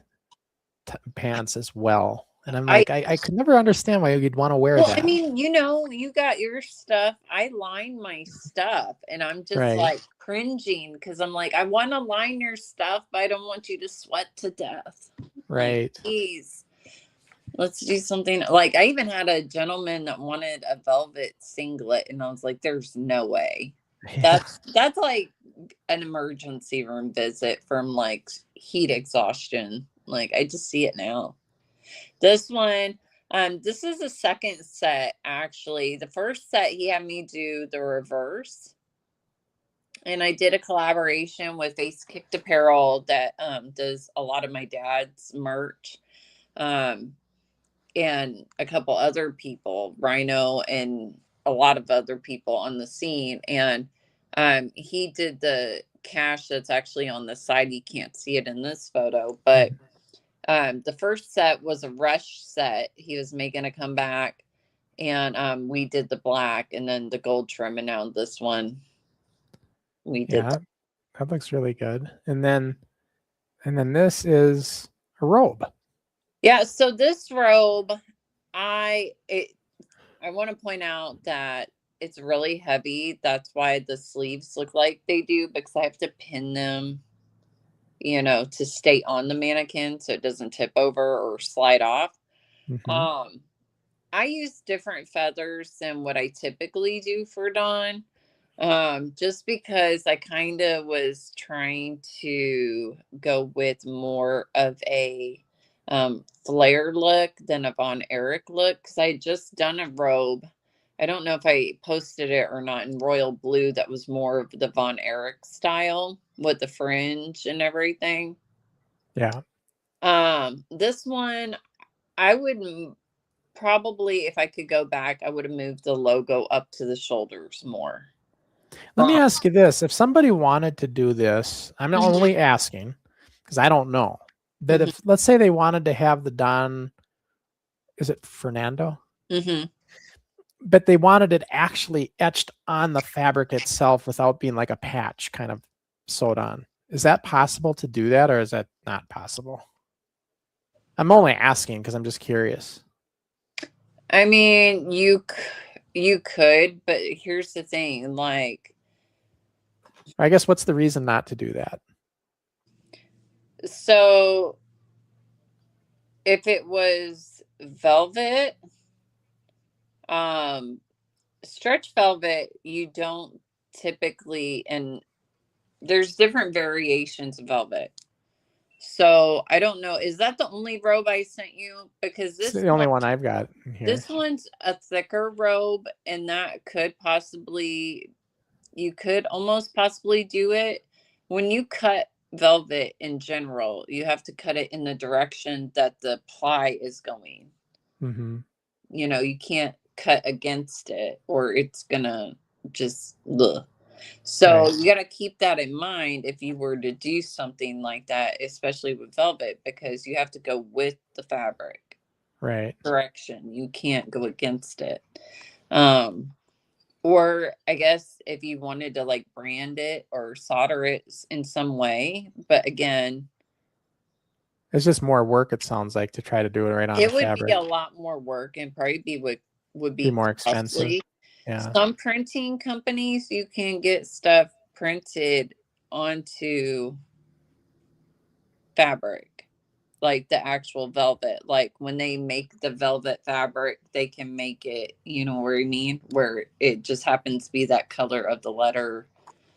pants as well, and I'm like, I could never understand why you'd want to wear that. I mean, you know, you got your stuff. I line my stuff, and I'm just like cringing because I'm like, I want to line your stuff, but I don't want you to sweat to death. Right. Like, please. Let's do something. Like, I even had a gentleman that wanted a velvet singlet, and I was like, there's no way. Yeah. That's like an emergency room visit from like heat exhaustion. Like, I just see it now. This one, this is the second set, actually. The first set, he had me do the reverse. And I did a collaboration with Face Kicked Apparel that does a lot of my dad's merch. And a couple other people, Rhino and a lot of other people on the scene. And he did the cash that's actually on the side. You can't see it in this photo, but the first set was a rush set. He was making a comeback, and we did the black and then the gold trim, and now this one we did. Yeah, that looks really good. And then this is a robe. Yeah, so this robe, I want to point out that it's really heavy. That's why the sleeves look like they do, because I have to pin them, you know, to stay on the mannequin so it doesn't tip over or slide off. Mm-hmm. I use different feathers than what I typically do for Dawn, just because I kind of was trying to go with more of a flare look than a Von Erich look, because I just done a robe. I don't know if I posted it or not, in royal blue, that was more of the Von Erich style with the fringe and everything. Yeah. This one, I would probably, if I could go back, I would have moved the logo up to the shoulders more. Let me ask you this. If somebody wanted to do this, I'm not only asking because I don't know, but if, let's say they wanted to have the Don, is it Fernando? But they wanted it actually etched on the fabric itself without being like a patch kind of sewed on. Is that possible to do that, or is that not possible? I'm only asking because I'm just curious. I mean, you could, but here's the thing, like, I guess what's the reason not to do that? So if it was velvet, stretch velvet, you don't typically, and there's different variations of velvet. So I don't know. Is that the only robe I sent you? Because this is the only one I've got here. This one's a thicker robe, and that could possibly, you could almost possibly do it. When you cut velvet in general, you have to cut it in the direction that the ply is going. You know, you can't cut against it, or it's gonna just ugh. So you got to keep that in mind if you were to do something like that, especially with velvet, because you have to go with the fabric direction. You can't go against it. Or I guess if you wanted to like brand it or solder it in some way, but again, it's just more work. It sounds like, to try to do it right on the fabric. It would be a lot more work, and probably would be more expensive. Yeah. Some printing companies, you can get stuff printed onto fabric, like the actual velvet. Like when they make the velvet fabric, they can make it, you know what I mean, where it just happens to be that color of the letter.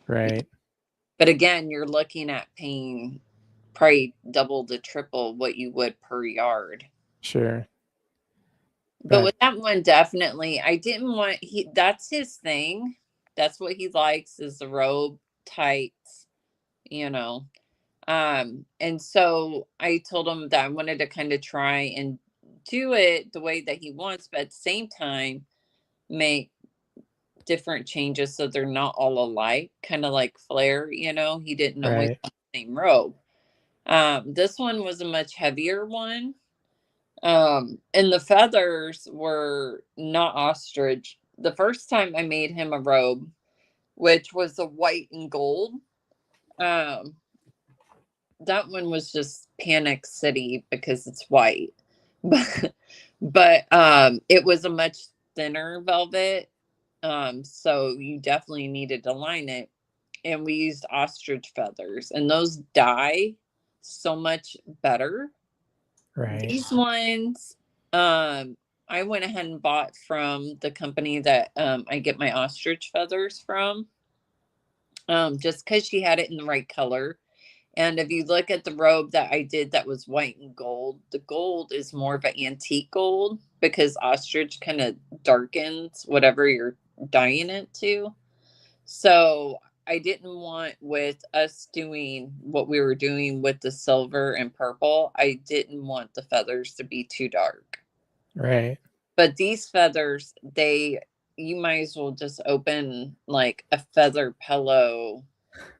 Right. But again, you're looking at paying probably double to triple what you would per yard. Sure. But with that one, definitely, I didn't want, that's his thing. That's what he likes, is the robe, tights, you know. And so I told him that I wanted to kind of try and do it the way that he wants, but at the same time, make different changes so they're not all alike, kind of like Flair, you know. He didn't always have the same robe. This one was a much heavier one. And the feathers were not ostrich. The first time I made him a robe, which was a white and gold, that one was just Panic City because it's white. But it was a much thinner velvet. So you definitely needed to line it. And we used ostrich feathers, and those dye so much better. Right. These ones, I went ahead and bought from the company that I get my ostrich feathers from, just because she had it in the right color. And if you look at the robe that I did that was white and gold, the gold is more of an antique gold because ostrich kind of darkens whatever you're dyeing it to. So I didn't want, with us doing what we were doing with the silver and purple, I didn't want the feathers to be too dark. Right. But these feathers, you might as well just open like a feather pillow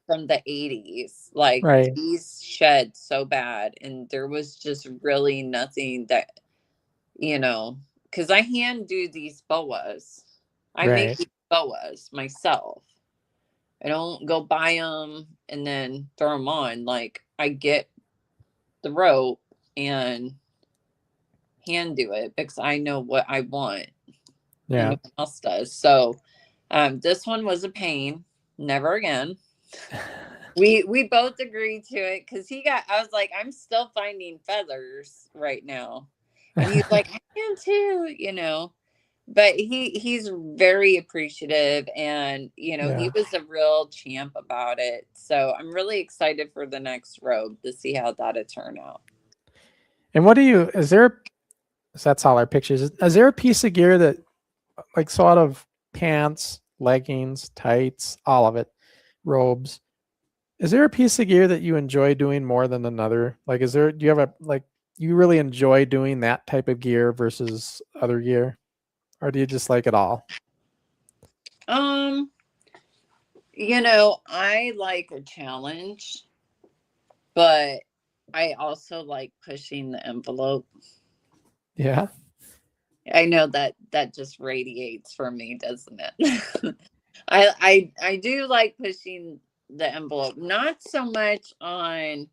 from the 80s. Like, these shed so bad, and there was just really nothing that, you know, because I hand do these boas. I make these boas myself. I don't go buy them and then throw them on. Like, I get the rope and hand do it because I know what I want. Yeah. And no one else does. So this one was a pain. Never again. We both agreed to it because I was like, I'm still finding feathers right now. And he's like, I am too, you know. But he's very appreciative, and you know, he was a real champ about it. So I'm really excited for the next robe to see how that'll turn out. And that's all our pictures. Is there a piece of gear that, like, sort of pants, leggings, tights, all of it, robes, is there a piece of gear that you enjoy doing more than another? Like, do you have you really enjoy doing that type of gear versus other gear? Or do you just like it all? You know, I like a challenge, but I also like pushing the envelope. Yeah. I know that just radiates from me, doesn't it? I do like pushing the envelope, not so much on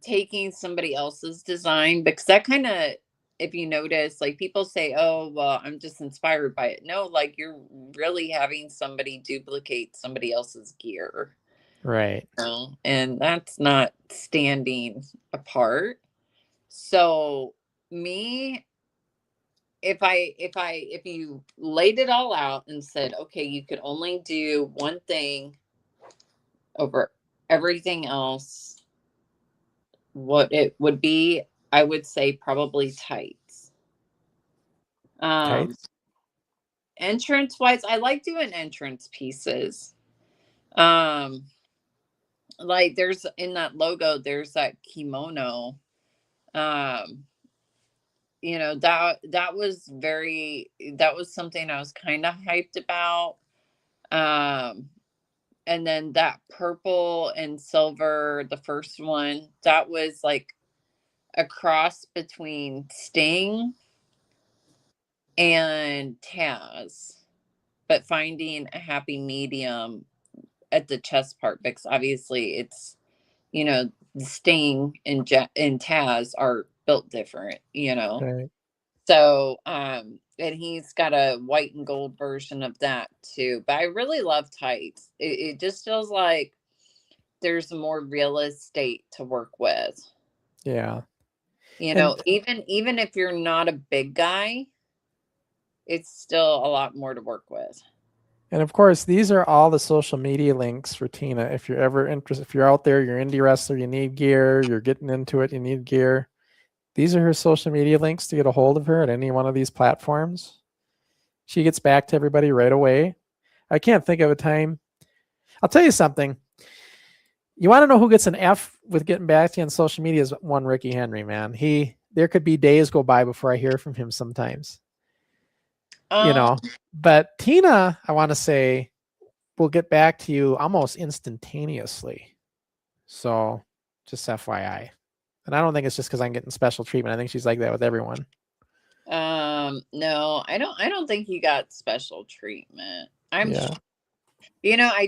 taking somebody else's design, because that kind of, if you notice, like, people say, oh, well, I'm just inspired by it. No, like, you're really having somebody duplicate somebody else's gear. Right. You know? And that's not standing apart. So me, if you laid it all out and said, okay, you could only do one thing over everything else, what it would be, I would say probably tights. Tights? Entrance wise, I like doing entrance pieces. Like, there's in that logo, there's that kimono. You know, that was something I was kind of hyped about. And then that purple and silver, the first one, that was like a cross between Sting and Taz, but finding a happy medium at the chest part, because obviously it's, you know, Sting and Taz are built different, you know. Right. So and he's got a white and gold version of that too. But I really love tights. It just feels like there's more real estate to work with. Yeah. You know, even if you're not a big guy, it's still a lot more to work with. And of course, these are all the social media links for Tina. If you're ever interested, if you're out there, you're indie wrestler, you need gear, you're getting into it, you need gear. These are her social media links to get a hold of her at any one of these platforms. She gets back to everybody right away. I can't think of a time. I'll tell you something. You want to know who gets an F with getting back to you on social media is one Ricky Henry, man. There could be days go by before I hear from him sometimes. But Tina, I want to say, will get back to you almost instantaneously. So just FYI. And I don't think it's just because I'm getting special treatment. I think she's like that with everyone. No, I don't think you got special treatment. I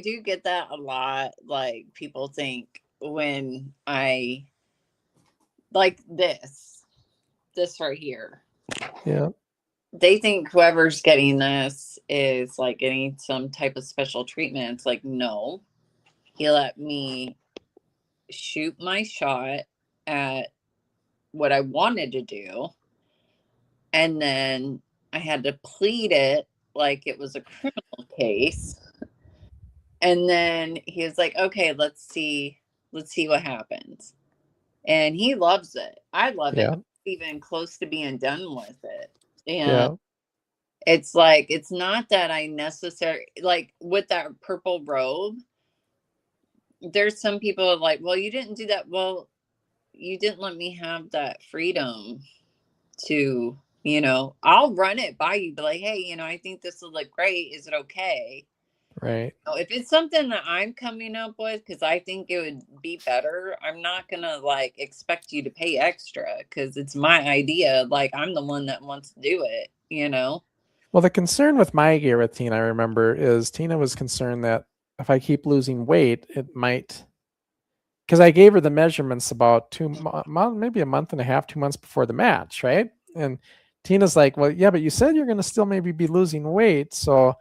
do get that a lot. Like, people think when I like this right here. Yeah. They think whoever's getting this is like getting some type of special treatment. It's like, no, he let me shoot my shot at what I wanted to do. And then I had to plead it like it was a criminal case. And then he was like, okay, let's see what happens. And he loves it. I love it. I'm even close to being done with it. And it's like, it's not that I necessarily, like with that purple robe, there's some people like, well, you didn't do that. Well, you didn't let me have that freedom to, I'll run it by you, be like, hey, I think this will look great. Is it okay? Right. If it's something that I'm coming up with because I think it would be better, I'm not gonna like expect you to pay extra because it's my idea. Like, I'm the one that wants to do it, Well, the concern with my gear with Tina, I remember, is Tina was concerned that if I keep losing weight, it might, because I gave her the measurements about maybe a month and a half, 2 months before the match, right? And Tina's like, well, yeah, but you said you're going to still maybe be losing weight. So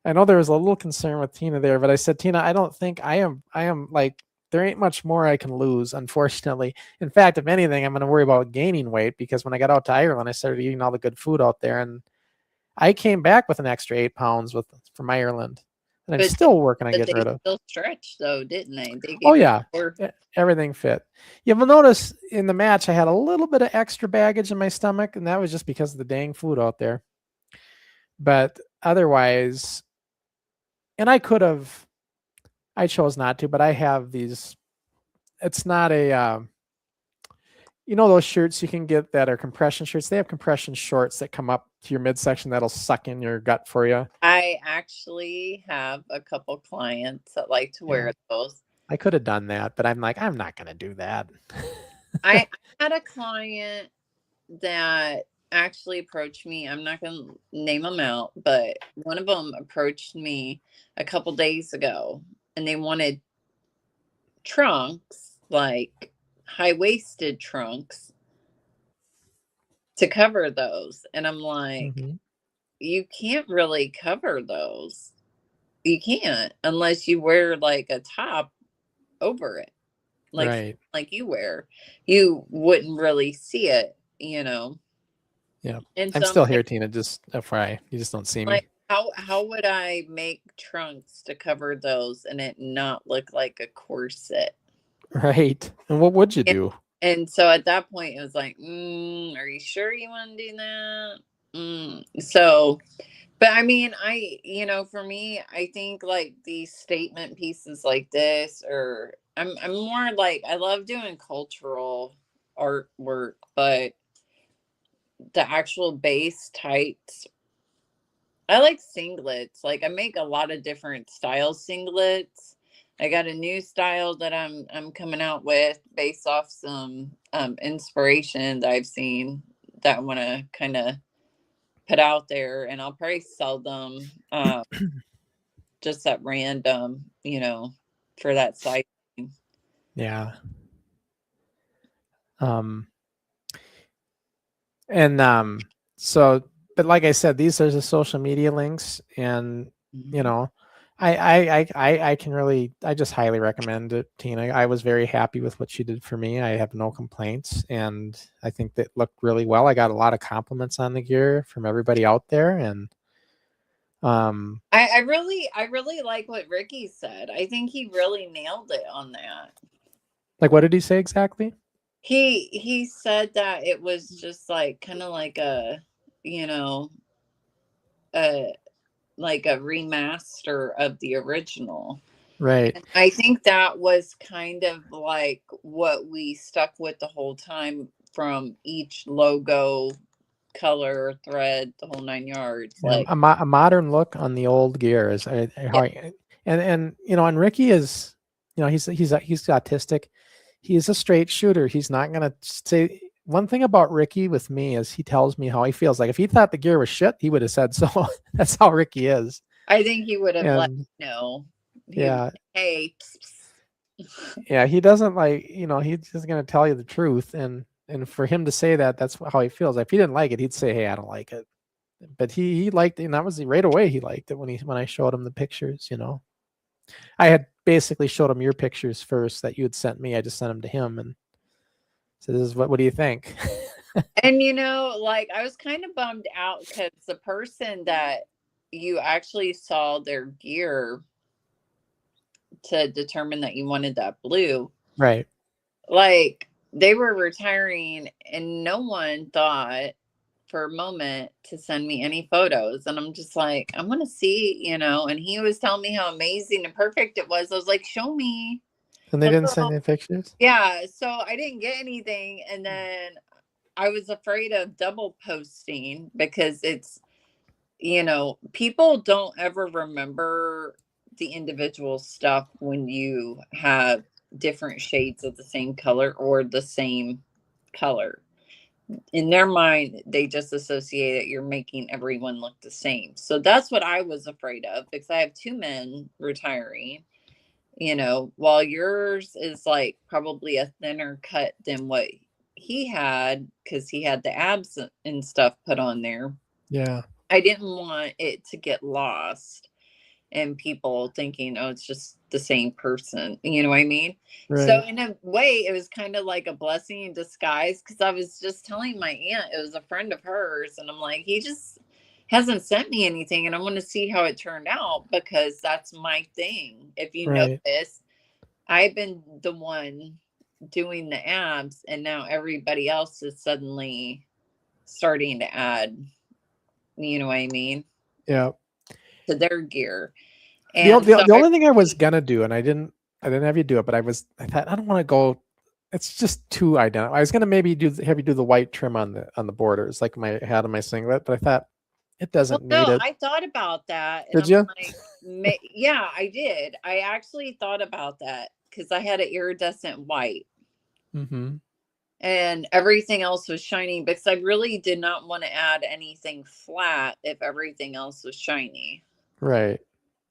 I know there was a little concern with Tina there, but I said, Tina, I don't think I am like, there ain't much more I can lose, unfortunately. In fact, if anything, I'm going to worry about gaining weight because when I got out to Ireland, I started eating all the good food out there. And I came back with an extra 8 pounds from Ireland. And I'm still working on getting rid of. Still stretched though, didn't they? Everything fit. You will notice in the match I had a little bit of extra baggage in my stomach, and that was just because of the dang food out there. But otherwise, and I chose not to, but I have these. It's not a, those shirts you can get that are compression shirts. They have compression shorts that come up to your midsection that'll suck in your gut for you. I actually have a couple clients that like to wear those. I could have done that, but I'm like, I'm not going to do that. I had a client that actually approached me. I'm not going to name them out, but one of them approached me a couple days ago and they wanted trunks, like high-waisted trunks to cover those. And I'm like, you can't really cover those. You can't unless you wear like a top over it. Like you wear. You wouldn't really see it, Yeah. And I'm still here, Tina, just FYI. You just don't see me. How would I make trunks to cover those and it not look like a corset? Right. And what would you do? And so at that point, it was like, are you sure you want to do that? So, but I mean, for me, I think like these statement pieces like this, or I'm more like, I love doing cultural artwork, but the actual base types, I like singlets. Like, I make a lot of different style singlets. I got a new style that I'm coming out with based off some inspiration that I've seen that I want to kind of put out there, and I'll probably sell them just at random, for that site. Yeah. So, but like I said, these are the social media links, and I can really, I just highly recommend it, Tina. I was very happy with what she did for me. I have no complaints, and I think that looked really well. I got a lot of compliments on the gear from everybody out there, and I really like what Ricky said. I think he really nailed it on that. Like, what did he say exactly? He said that it was just like kind of like a, you know, like a remaster of the original. Right. And I think that was kind of like what we stuck with the whole time, from each logo, color, thread, the whole 9 yards. Yeah, Like a modern look on the old gear is and you know, and Ricky is, you know, he's autistic. He's a straight shooter. He's not gonna say. One thing about Ricky with me is he tells me how he feels. Like if he thought the gear was shit, he would have said so. That's how Ricky is. I think he would have let me know. Yeah. Hey. Yeah, he doesn't like, you know, he's just gonna tell you the truth, and for him to say that, that's how he feels. If he didn't like it, he'd say, "Hey, I don't like it." But he liked it, and that was right away. He liked it when I showed him the pictures. You know, I had basically showed him your pictures first that you had sent me. I just sent them to him and said, "This is what do you think?" And you know, like I was kind of bummed out because the person that you actually saw their gear to determine that you wanted that blue, right? Like they were retiring, and no one thought for a moment to send me any photos. And I'm just like, I want to see, you know. And he was telling me how amazing and perfect it was. I was like, show me. And they didn't send any pictures. Yeah, so I didn't get anything, and then I was afraid of double posting because it's, you know, people don't ever remember the individual stuff when you have different shades of the same color or the same color. In their mind, they just associate it, you're making everyone look the same. So that's what I was afraid of, because I have 2 men retiring, you know, while yours is like probably a thinner cut than what he had, because he had the abs and stuff put on there. Yeah. I didn't want it to get lost and people thinking, oh, it's just the same person. You know what I mean? Right. So in a way, it was kind of like a blessing in disguise, because I was just telling my aunt, it was a friend of hers, and I'm like, he just hasn't sent me anything, and I want to see how it turned out, because that's my thing. If you notice, I've been the one doing the abs, and now everybody else is suddenly starting to add, you know what I mean? Yeah. To their gear. And the only thing I was gonna do, and I didn't have you do it, but I thought I don't want to go. It's just too identical. I was gonna maybe have you do the white trim on the borders, like I had on my singlet, but I thought it doesn't need it. I thought about that. Did you? Like, yeah, I did. I actually thought about that, because I had an iridescent white. Mm-hmm. And everything else was shiny, because I really did not want to add anything flat if everything else was shiny. Right.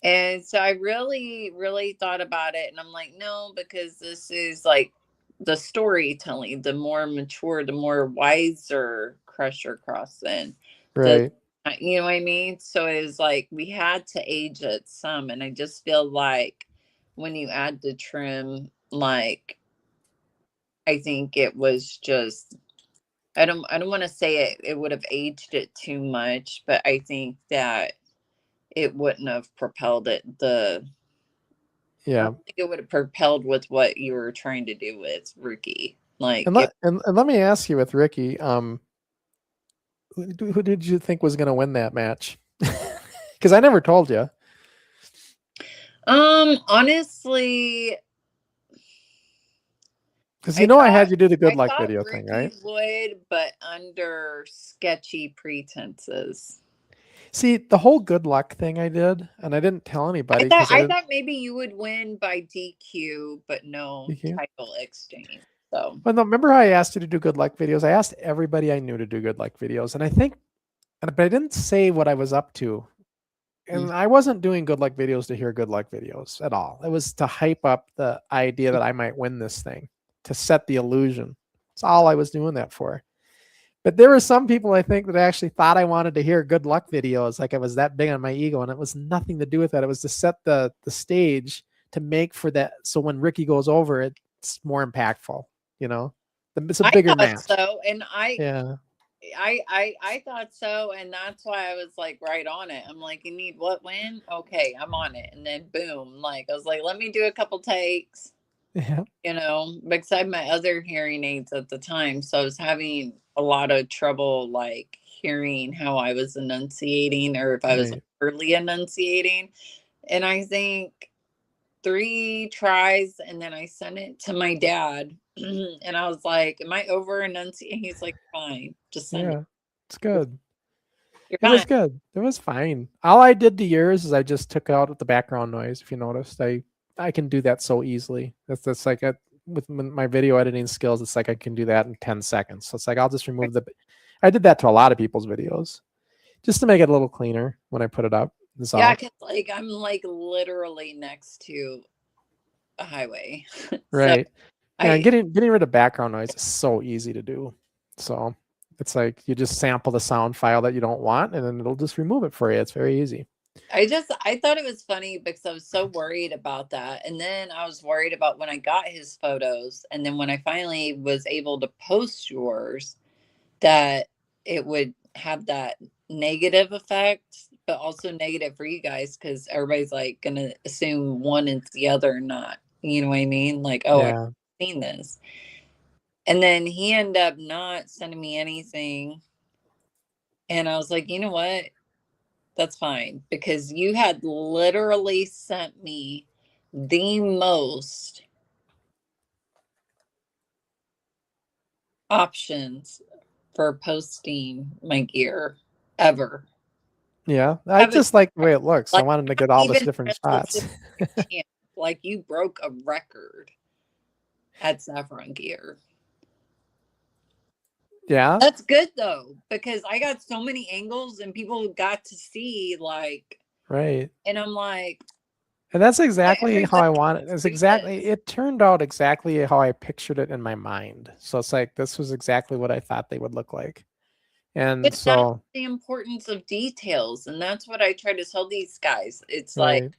And so I really, really thought about it. And I'm like, no, because this is like the storytelling, the more mature, the more wiser Crusher Crossen. Right. You know what I mean? So it was like we had to age it some. And I just feel like when you add the trim, like, I think it was just, I don't want to say it would have aged it too much, but I think that it wouldn't have propelled it. I don't think it would have propelled with what you were trying to do with Ricky. Like, and let me ask you with Ricky, who did you think was going to win that match? Because I never told you. Honestly, because I had you do the good luck video Ricky thing, right? Would, but under sketchy pretenses. See, the whole good luck thing I did, and I didn't tell anybody. I thought maybe you would win by DQ, but no title exchange. So, but no, remember how I asked you to do good luck videos? I asked everybody I knew to do good luck videos, and but I didn't say what I was up to. And I wasn't doing good luck videos to hear good luck videos at all. It was to hype up the idea that I might win this thing, to set the illusion. That's all I was doing that for. But there were some people, I think, that actually thought I wanted to hear good luck videos, like I was that big on my ego, and it was nothing to do with that. It was to set the stage to make for that, so when Ricky goes over, it's more impactful. You know, it's a bigger match. So, and I thought so, and that's why I was like right on it. I'm like, you need what, when? Okay, I'm on it. And then boom, like I was like, let me do a couple takes. Yeah. You know, because I had my other hearing aids at the time, so I was having a lot of trouble like hearing how I was enunciating or if I was Right. early enunciating. And I think 3 tries, and then I sent it to my dad. And I was like, am I over enunciating? He's like, fine, just send it. Yeah. It's good. You're It was fine. good. It was fine. All I did to yours is I just took out the background noise. If you noticed, I can do that so easily. That's like with my video editing skills. It's like I can do that in 10 seconds. So it's like I'll just remove the. I did that to a lot of people's videos, just to make it a little cleaner when I put it up. Yeah, because like I'm like literally next to a highway. Right. So Yeah, and getting rid of background noise is so easy to do. So it's like you just sample the sound file that you don't want, and then it'll just remove it for you. It's very easy. I thought it was funny because I was so worried about that. And then I was worried about when I got his photos. And then when I finally was able to post yours, that it would have that negative effect, but also negative for you guys because everybody's like going to assume one is the other, not, you know what I mean? Like, oh, Yeah. I've seen this. And then he ended up not sending me anything. And I was like, you know what? That's fine, because you had literally sent me the most options for posting my gear ever. Yeah, I just like the way it looks. Like, I wanted to get all this even different for a shots. specific champ, like you broke a record at Saffron Gear. Yeah, That's good though, because I got so many angles and people got to see like, right. and I'm like, And that's exactly how everybody I want it. It's do exactly, this. it turned out exactly how I pictured it in my mind. So it's like, this was exactly what I thought they would look like. And But that's so, the importance of details. And that's what I try to tell these guys. It's like, right,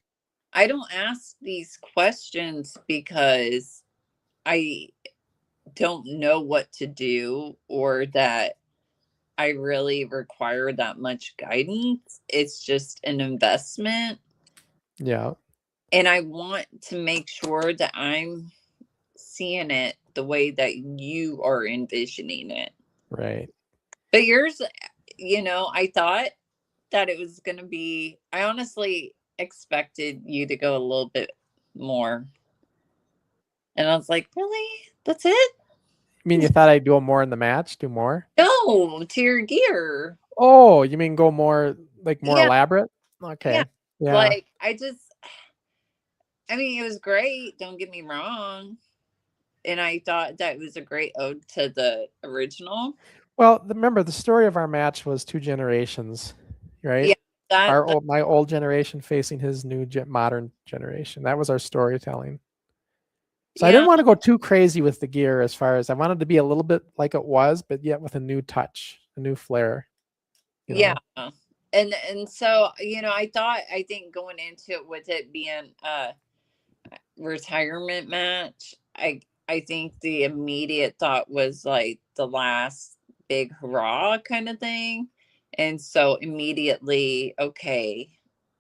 I don't ask these questions because I don't know what to do or that I really require that much guidance. It's just an investment. yeah, And I want to make sure that I'm seeing it the way that you are envisioning it. right. But yours, you know, I thought that it was going to be, I honestly expected you to go a little bit more. And I was like, really? That's it? I mean, you thought I'd do more in the match, do more? No, to your gear. Oh, you mean go more, like more Yeah. elaborate? Yeah. Okay. Yeah. Like, I mean, it was great. Don't get me wrong. And I thought that was a great ode to the original. Well, remember the story of our match was 2 generations, right? Yeah. My old generation facing his new modern generation. That was our storytelling. So I didn't want to go too crazy with the gear as far as I wanted to be a little bit like it was, but yet with a new touch, a new flair. Yeah. And so, you know, I think going into it with it being a retirement match, I think the immediate thought was like the last big hurrah kind of thing. And so immediately, okay,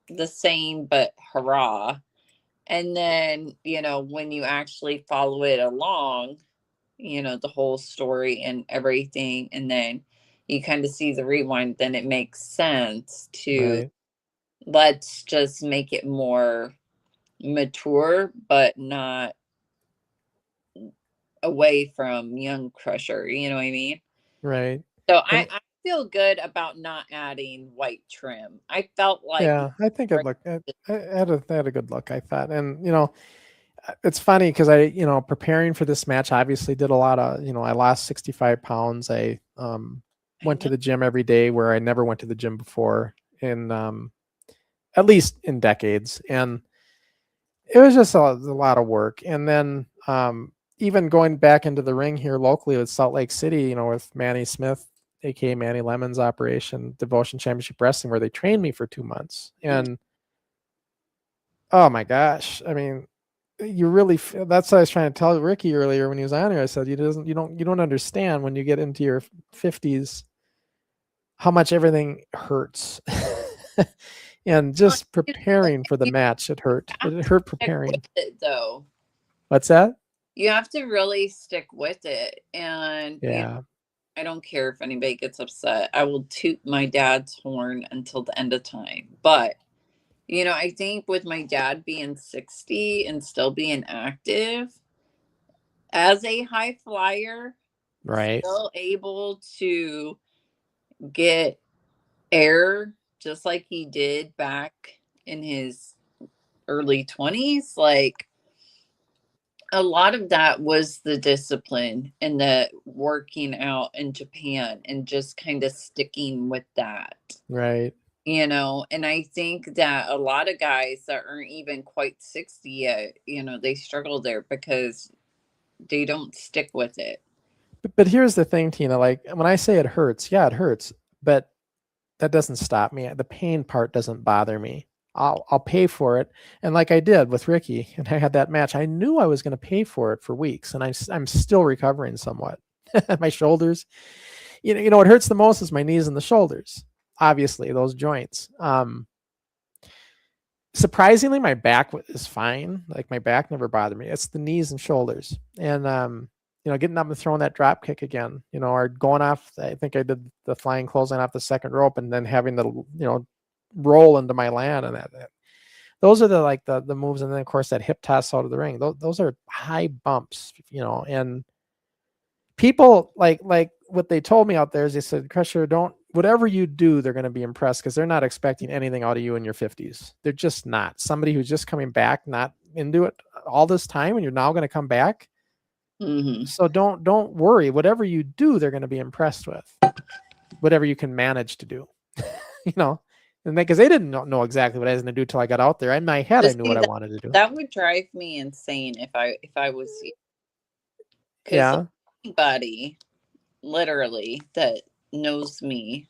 the same but hurrah. And then, you know, when you actually follow it along, you know, the whole story and everything, and then you kind of see the rewind, then it makes sense to let's just make it more mature, but not away from Young Crusher. You know what I mean? Right. So I feel good about not adding white trim. I felt like I think it looked, it had a good look, I thought. And, you know, it's funny because I, you know, preparing for this match, obviously did a lot of, you know, I lost 65 pounds. I went to the gym every day where I never went to the gym before in at least in decades. And it was just a lot of work. And then even going back into the ring here locally with Salt Lake City, you know, with Manny Smith, aka Manny Lemon's operation, Devotion Championship Wrestling, where they trained me for 2 months. And oh my gosh, I mean, you really that's what I was trying to tell Ricky earlier when he was on here. I said, you don't understand when you get into your 50s how much everything hurts. And just preparing for the match, it hurt. It hurt preparing. With it, though. What's that? You have to really stick with it. And yeah, you know, I don't care if anybody gets upset. I will toot my dad's horn until the end of time. But, you know, I think with my dad being 60 and still being active as a high flyer, right, still able to get air just like he did back in his early 20s, like a lot of that was the discipline and the working out in Japan and just kind of sticking with that. right. You know, and I think that a lot of guys that aren't even quite 60 yet, you know, they struggle there because they don't stick with it. But here's the thing, Tina, like when I say it hurts, yeah, it hurts, but that doesn't stop me. The pain part doesn't bother me. I'll pay for it. And like I did with Ricky, and I had that match, I knew I was going to pay for it for weeks, and I'm still recovering somewhat. My shoulders, you know, what hurts the most is my knees and the shoulders. Obviously, those joints. Surprisingly, my back is fine. Like my back never bothered me. It's the knees and shoulders. And you know, getting up and throwing that drop kick again, you know, or going off, I think I did the flying clothesline off the second rope and then having the, you know, roll into my land, and that those are the moves. And then of course that hip toss out of the ring. Those are high bumps, you know, and people like what they told me out there is they said, Crusher, don't, whatever you do, they're going to be impressed because they're not expecting anything out of you in your 50s. They're just not. Somebody who's just coming back, not into it all this time, and you're now going to come back. Mm-hmm. So don't worry. Whatever you do, they're going to be impressed with. Whatever you can manage to do, you know, and because they didn't know exactly what I was going to do till I got out there. In my head, I knew what I wanted to do. That would drive me insane if I was you. Yeah. Anybody, literally, that knows me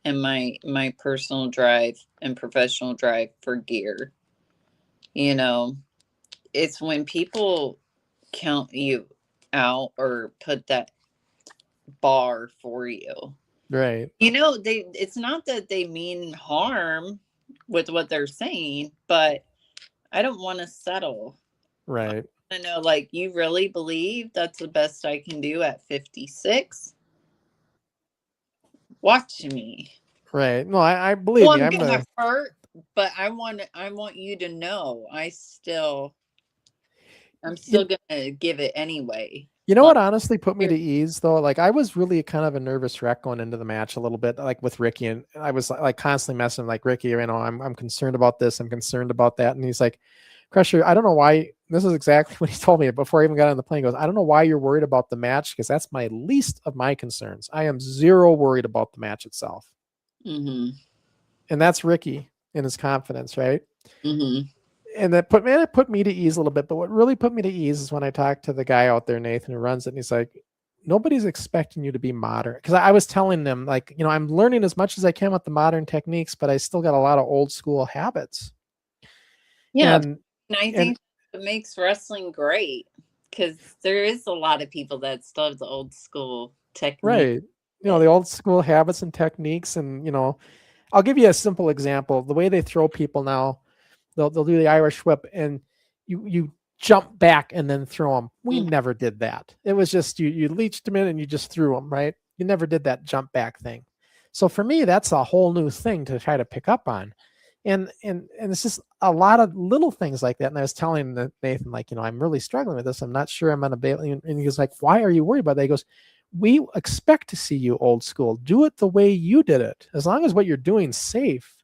and my personal drive and professional drive for gear, you know, it's when people count you out or put that bar for you, Right. you know, it's not that they mean harm with what they're saying, but I don't want to settle. Right. I know, like, you really believe that's the best I can do at 56? Watch me. Right. No, I believe Well, me. I'm gonna hurt, but I want you to know I'm still gonna give it anyway. You know what honestly put me to ease though? Like I was really kind of a nervous wreck going into the match a little bit, like with Ricky, and I was like constantly messing like, Ricky, you know, I'm concerned about this, I'm concerned about that. And he's like, Crusher, I don't know why. This is exactly what he told me before I even got on the plane. He goes, I don't know why you're worried about the match, because that's my least of my concerns. I am zero worried about the match itself. Mm-hmm. And that's Ricky in his confidence, right? Mm-hmm. And that put me to ease a little bit. But what really put me to ease is when I talked to the guy out there, Nathan, who runs it, and he's like, nobody's expecting you to be modern. Because I was telling them, like, you know, I'm learning as much as I can with the modern techniques, but I still got a lot of old school habits. Yeah. And I think it makes wrestling great, because there is a lot of people that still have the old school technique. Right. You know, the old school habits and techniques. And, you know, I'll give you a simple example. The way they throw people now, they'll do the Irish whip and you jump back and then throw them. We never did that. It was just you leached them in and you just threw them, right? You never did that jump back thing. So for me, that's a whole new thing to try to pick up on. And it's just a lot of little things like that. And I was telling Nathan, like, you know, I'm really struggling with this. I'm not sure I'm going to be able. And he was like, why are you worried about that? He goes, we expect to see you old school. Do it the way you did it. As long as what you're doing is safe.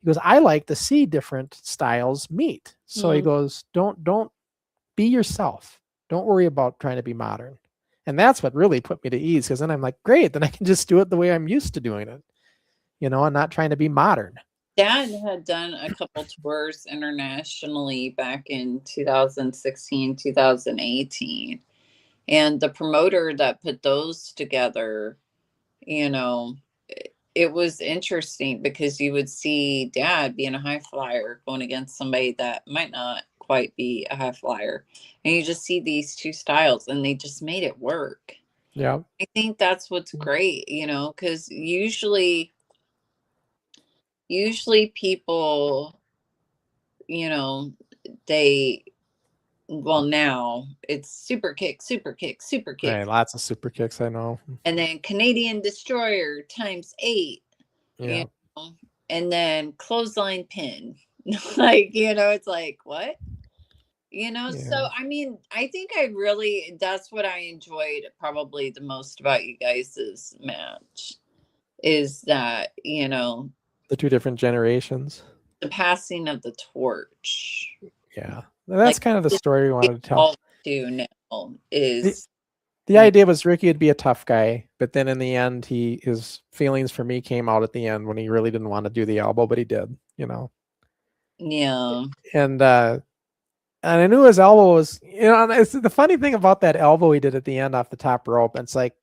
He goes, I like to see different styles meet. So he goes, don't be yourself. Don't worry about trying to be modern. And that's what really put me to ease, because then I'm like, great, then I can just do it the way I'm used to doing it, you know, and not trying to be modern. Dad had done a couple tours internationally back in 2016, 2018. And the promoter that put those together, you know, it was interesting because you would see Dad being a high flyer going against somebody that might not quite be a high flyer. And you just see these two styles and they just made it work. Yeah. I think that's what's great, because usually people, they, well, now it's super kick, super kick, super kick. Right, lots of super kicks, I know. And then Canadian Destroyer ×8, Yeah. And then clothesline pin. It's like, what? So, I mean, I think that's what I enjoyed probably the most about you guys' match is that, the two different generations. The passing of the torch. Yeah. That's kind of the story we wanted to tell. Now is the idea was Ricky would be a tough guy, but then in the end, his feelings for me came out at the end when he really didn't want to do the elbow, but he did, Yeah. And I knew his elbow was, it's the funny thing about that elbow he did at the end off the top rope. It's like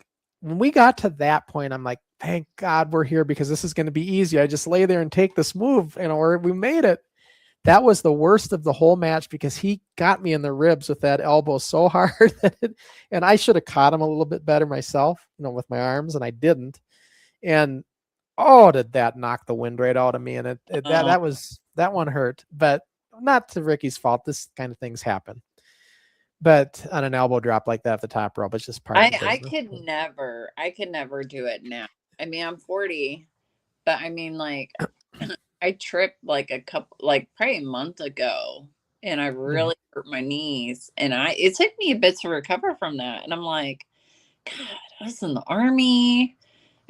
when we got to that point, I'm like, thank God we're here because this is going to be easy. I just lay there and take this move, or we made it. That was the worst of the whole match because he got me in the ribs with that elbow so hard and I should have caught him a little bit better myself, with my arms, and I didn't. And did that knock the wind right out of me? And that one hurt, but not to Ricky's fault. This kind of things happen. But on an elbow drop like that at the top rope, it's just part of the business. I could never do it now. I mean, I'm 40, but I mean, like, I tripped like probably a month ago, and I really hurt my knees, and it took me a bit to recover from that. And I'm like, God, I was in the Army,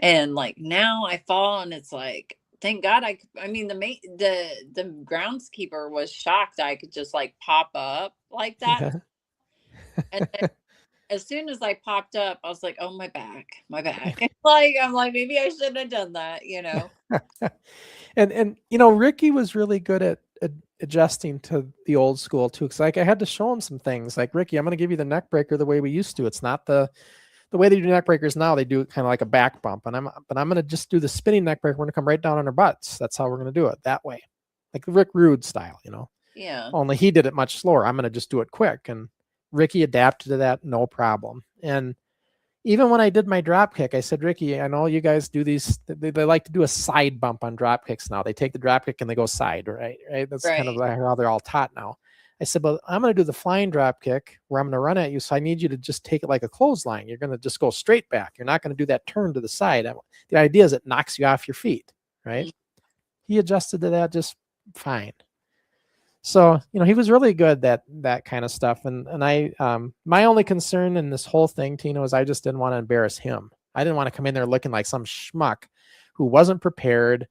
and like now I fall, and it's like, thank God I mean, the groundskeeper was shocked I could just like pop up like that. Yeah. And then, as soon as I popped up, I was like, oh, my back. I'm like, maybe I shouldn't have done that, And Ricky was really good at adjusting to the old school too. Cause like I had to show him some things like, Ricky, I'm going to give you the neck breaker the way we used to. It's not the way they do neck breakers now. They do it kind of like a back bump, but I'm going to just do the spinning neck breaker. We're going to come right down on our butts. That's how we're going to do it that way. Like the Rick Rude style, Yeah. Only he did it much slower. I'm going to just do it quick. And Ricky adapted to that, no problem. And even when I did my drop kick, I said, Ricky, I know you guys do these. They like to do a side bump on drop kicks now. They take the drop kick and they go side, right? That's kind of how they're all taught now. I said, but I'm going to do the flying drop kick where I'm going to run at you. So I need you to just take it like a clothesline. You're going to just go straight back. You're not going to do that turn to the side. The idea is it knocks you off your feet, right? He adjusted to that just fine. So, he was really good at that kind of stuff. And I, my only concern in this whole thing, Tina, was I just didn't want to embarrass him. I didn't want to come in there looking like some schmuck who wasn't prepared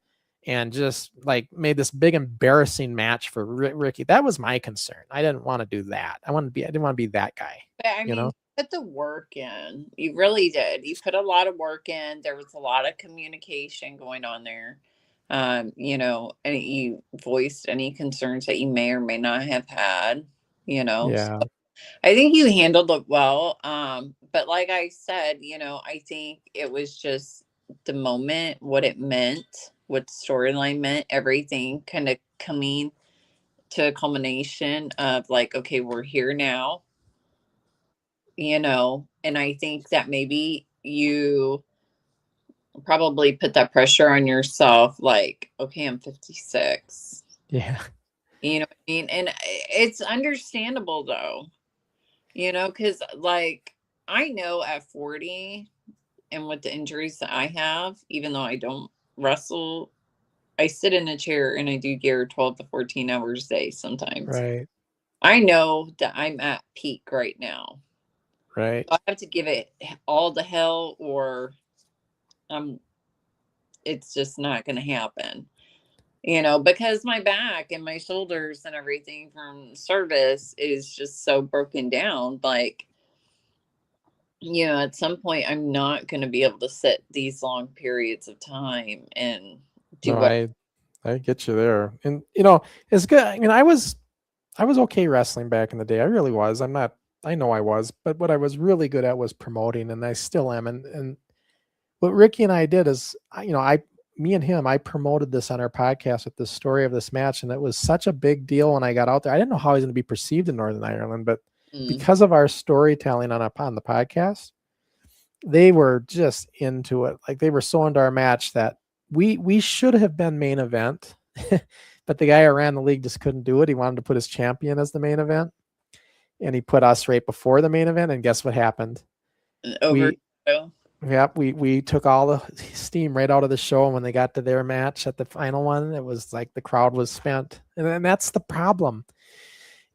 and just like made this big embarrassing match for Ricky. That was my concern. I didn't want to do that. I didn't want to be that guy. But I mean, you put the work in. You really did. You put a lot of work in. There was a lot of communication going on there. And you voiced any concerns that you may or may not have had, Yeah. So I think you handled it well. But like I said, I think it was just the moment, what it meant, what the storyline meant, everything kind of coming to a culmination of like, okay, we're here now, and I think that maybe you probably put that pressure on yourself, like, okay, I'm 56. Yeah. You know what I mean? And it's understandable though, because like I know at 40 and with the injuries that I have, even though I don't wrestle, I sit in a chair and I do gear 12 to 14 hours a day sometimes. Right. I know that I'm at peak right now. Right. So I have to give it all the hell or it's just not going to happen, because my back and my shoulders and everything from service is just so broken down. Like, at some point I'm not going to be able to sit these long periods of time and do what. I get you there. And, it's good. I mean, I was okay wrestling back in the day. I really was. I know I was, but what I was really good at was promoting, and I still am. And what Ricky and I did is, me and him, I promoted this on our podcast with the story of this match. And it was such a big deal when I got out there. I didn't know how he was going to be perceived in Northern Ireland, but because of our storytelling on the podcast, they were just into it. Like they were so into our match that we should have been main event, but the guy who ran the league just couldn't do it. He wanted to put his champion as the main event, and he put us right before the main event. And guess what happened? We took all the steam right out of the show. And when they got to their match at the final one, it was like the crowd was spent. And that's the problem.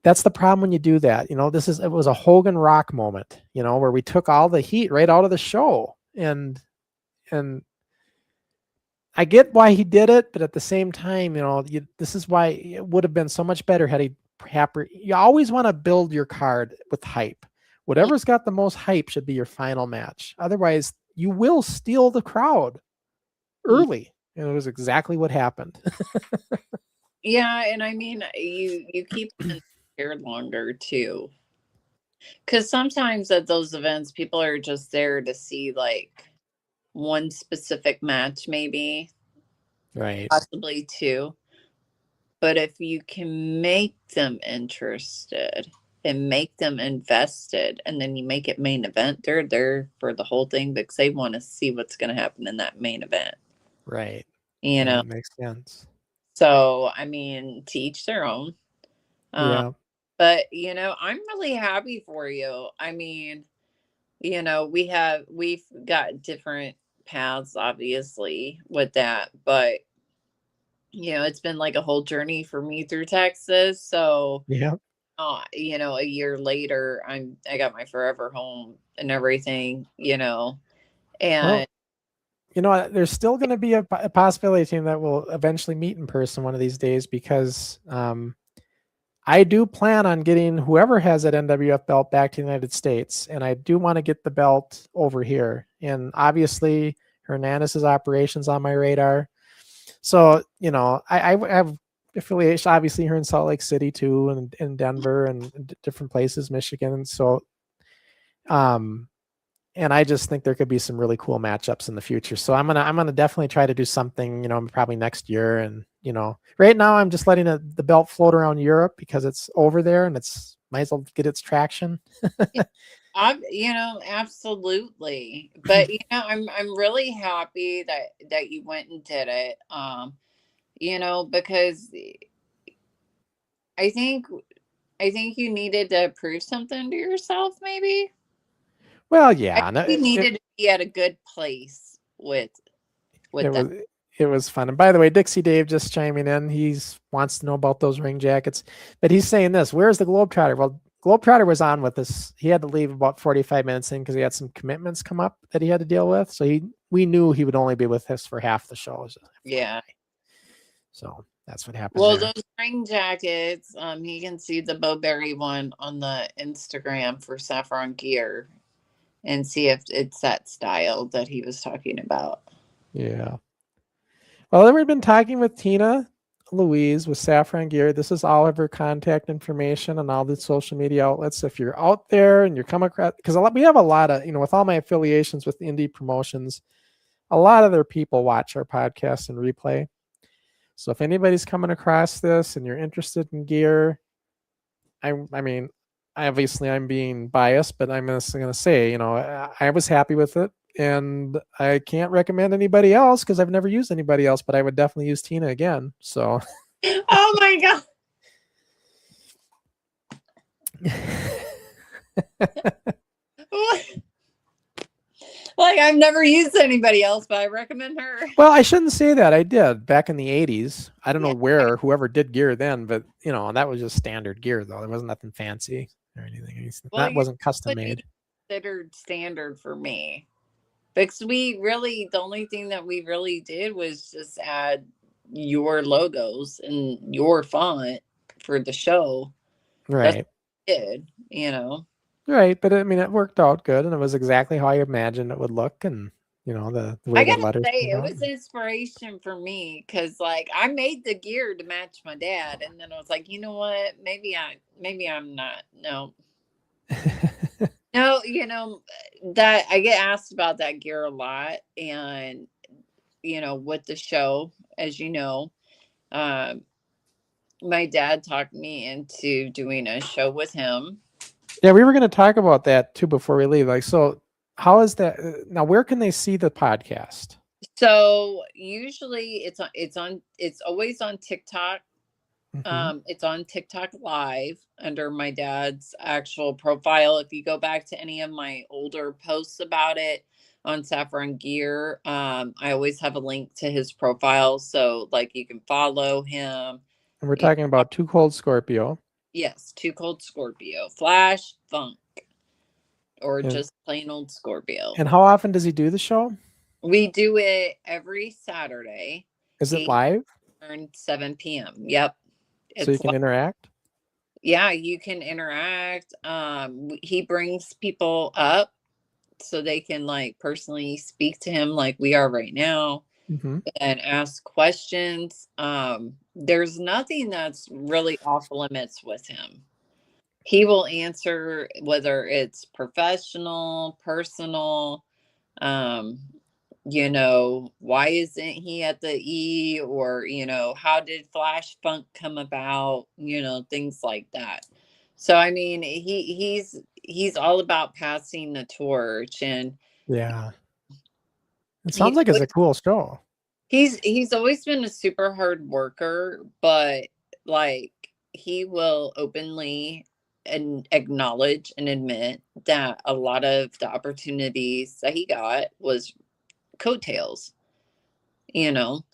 That's the problem when you do that. You know, it was a Hogan Rock moment, you know, where we took all the heat right out of the show. And I get why he did it, but at the same time, you know, this is why it would have been so much better had he you always want to build your card with hype. Whatever's got the most hype should be your final match. Otherwise, you will steal the crowd early. And it was exactly what happened. Yeah, and I mean, you keep them here longer too. Because sometimes at those events, people are just there to see like one specific match, maybe. Right. Possibly two. But if you can make them interested and make them invested, and then you make it main event, they're there for the whole thing because they want to see what's going to happen in that main event. Right. You know, that makes sense. So, I mean, to each their own. Yeah. But, you know, I'm really happy for you. I mean, you know, we've got different paths, obviously, with that. But, you know, it's been like a whole journey for me through Texas. So, yeah. You know, a year later, I got my forever home and everything, you know, and well, you know, there's still going to be a possibility, team, that will eventually meet in person one of these days, because I do plan on getting whoever has that NWF belt back to the United States, and I do want to get the belt over here. And obviously, Hernandez's operation's on my radar. So, you know, I have affiliation obviously here in Salt Lake City too, and in Denver and different places, Michigan. So, and I just think there could be some really cool matchups in the future. So I'm gonna definitely try to do something, you know, probably next year. And, you know, right now I'm just letting the belt float around Europe because it's over there and it's might as well get its traction. You know, absolutely. But, you know, I'm really happy that you went and did it. You know, because I think you needed to prove something to yourself, maybe. Well, yeah, you needed to be at a good place with that. It was fun. And by the way, Dixie Dave just chiming in. He wants to know about those ring jackets, but he's saying this: where's the Globetrotter? Well, Globetrotter was on with us. He had to leave about 45 minutes in because he had some commitments come up that he had to deal with. So we knew he would only be with us for half the show. Yeah. So that's what happened. Well, those ring jackets, you can see the Bowberry one on the Instagram for Saffron Gear and see if it's that style that he was talking about. Yeah. Well, then we've been talking with Teena-Louise with Saffron Gear. This is all of her contact information on all the social media outlets. If you're out there and you're coming across, because we have a lot of, you know, with all my affiliations with indie promotions, a lot of their people watch our podcast and replay. So if anybody's coming across this and you're interested in gear, I mean, obviously I'm being biased, but I'm just going to say, you know, I was happy with it, and I can't recommend anybody else because I've never used anybody else, but I would definitely use Teena again. So. Oh my God. Like, I've never used anybody else, but I recommend her. Well, I shouldn't say that. I did back in the 80s. I don't know whoever did gear then, but, you know, that was just standard gear, though. There wasn't nothing fancy or anything. Well, that wasn't custom made. Considered standard for me, because the only thing that we really did was just add your logos and your font for the show. Right. That's what we did, you know. Right, but I mean, it worked out good, and it was exactly how I imagined it would look, and, you know, the way the letters. I gotta say, it was inspiration for me, because, like, I made the gear to match my dad, and then I was like, you know what? Maybe I'm not. No. No, you know, that I get asked about that gear a lot, and, you know, with the show, as you know, my dad talked me into doing a show with him. Yeah, we were going to talk about that too before we leave. Like, so how is that now? Where can they see the podcast? So usually it's always on TikTok. It's on TikTok live under my dad's actual profile. If you go back to any of my older posts about it on Saffron Gear, I always have a link to his profile. So like you can follow him. And we're talking about Too Cold Scorpio. Yes, Too Cold Scorpio, Flash Funk, or just plain old Scorpio. And how often does he do the show? We do it every Saturday. Is it live? 7 p.m. Yep. So you can interact? Yeah, you can interact. He brings people up so they can like personally speak to him like we are right now and ask questions. There's nothing that's really off limits with him. He will answer whether it's professional, personal, you know, why isn't he at the E, or, you know, how did Flash Funk come about, you know, things like that. So I mean, he's all about passing the torch. And yeah, it sounds like it's a cool show. He's always been a super hard worker, but like he will openly and acknowledge and admit that a lot of the opportunities that he got was coattails, you know,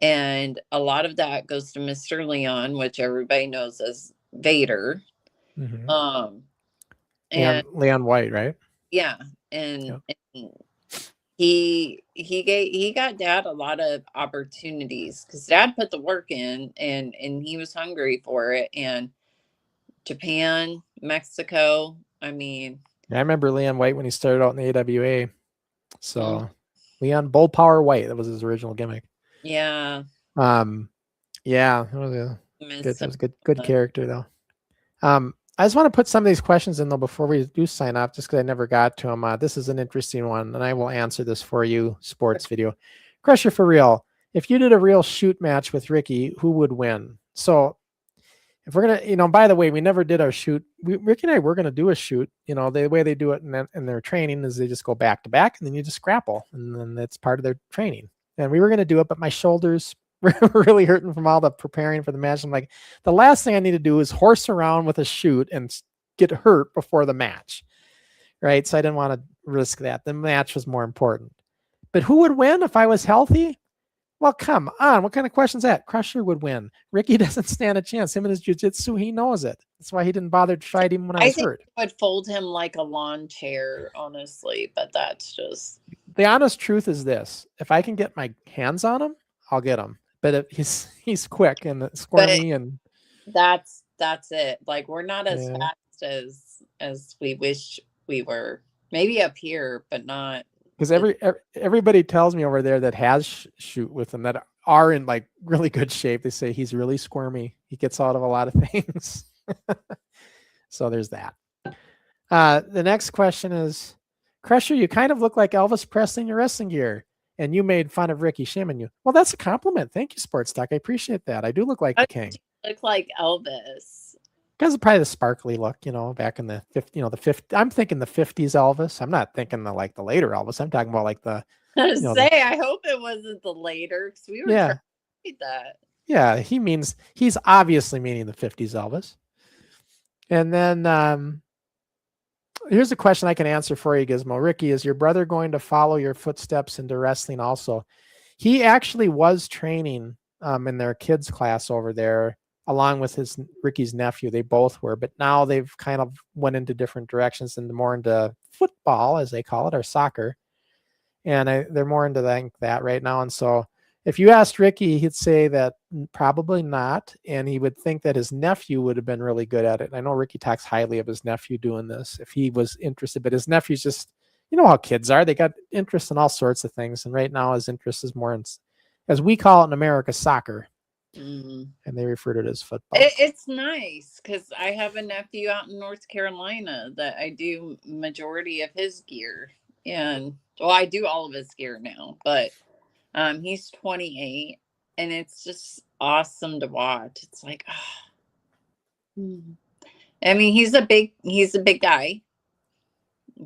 and a lot of that goes to Mr. Leon, which everybody knows as Vader. And Leon White, right? Yeah. And he got Dad a lot of opportunities because Dad put the work in, and he was hungry for it. And Japan, Mexico, I mean, I remember Leon White when he started out in the AWA. So Leon Bull Power White, that was his original gimmick. Yeah. Yeah, it was a good character though. I just want to put some of these questions in though before we do sign off, just because I never got to them. This is an interesting one, and I will answer this for you. Sports video, Crusher, for real. If you did a real shoot match with Ricky, who would win? So, if we're gonna, you know, by the way, we never did our shoot. Ricky and I were gonna do a shoot. You know, the way they do it in their training is they just go back to back, and then you just grapple, and then that's part of their training. And we were gonna do it, but my shoulders were really hurting from all the preparing for the match. I'm like, the last thing I need to do is horse around with a shoot and get hurt before the match, right? So I didn't want to risk that. The match was more important. But who would win if I was healthy? Well, come on. What kind of question is that? Crusher would win. Ricky doesn't stand a chance. Him and his jiu-jitsu, he knows it. That's why he didn't bother to fight him when I was hurt. I would fold him like a lawn chair, honestly, but that's just... The honest truth is this. If I can get my hands on him, I'll get him. But he's quick and squirmy, and that's it. Like, we're not as fast as we wish we were. Maybe up here, but not. Because everybody tells me over there that has shoot with him that are in like really good shape. They say he's really squirmy. He gets out of a lot of things. So there's that. The next question is, Crusher, you kind of look like Elvis Presley in your wrestling gear, and you made fun of Ricky shaming you. Well, that's a compliment. Thank you, Sports Talk. I appreciate that. I do look like the king. Look like Elvis. Because of probably the sparkly look, you know, back in the 50s, you know, the 50s. I'm thinking the 50s Elvis. I'm not thinking the later Elvis. I'm talking about like the. I hope it wasn't the later, because we were trying to read that. Yeah, he's obviously meaning the 50s Elvis. And then here's a question I can answer for you, Gizmo. Ricky, is your brother going to follow your footsteps into wrestling also? He actually was training in their kids class over there, along with Ricky's nephew. They both were, but now they've kind of went into different directions and more into football, as they call it, or soccer. And they're more into that right now. And so if you asked Ricky, he'd say that probably not. And he would think that his nephew would have been really good at it. And I know Ricky talks highly of his nephew doing this if he was interested, but his nephew's just, you know how kids are. They got interest in all sorts of things. And right now his interest is more in, as we call it in America, soccer. And they refer to it as football. It's nice because I have a nephew out in North Carolina that I do majority of his gear. And well, I do all of his gear now, but he's 28 and it's just awesome to watch. It's like, I mean, he's a big guy,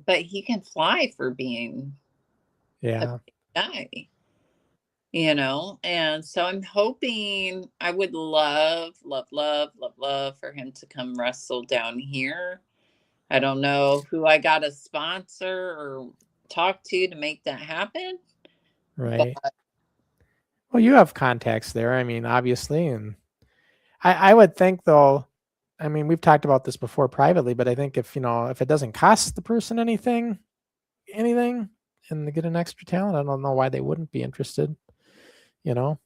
but he can fly for being Yeah. a big guy, you know? And so I'm hoping, I would love, love, love, love, love for him to come wrestle down here. I don't know who I got to sponsor or talk to make that happen. Right. But Well, you have contacts there, I mean, obviously. And I would think, though, I mean, we've talked about this before privately, but I think if, you know, if it doesn't cost the person anything, and they get an extra talent, I don't know why they wouldn't be interested, you know?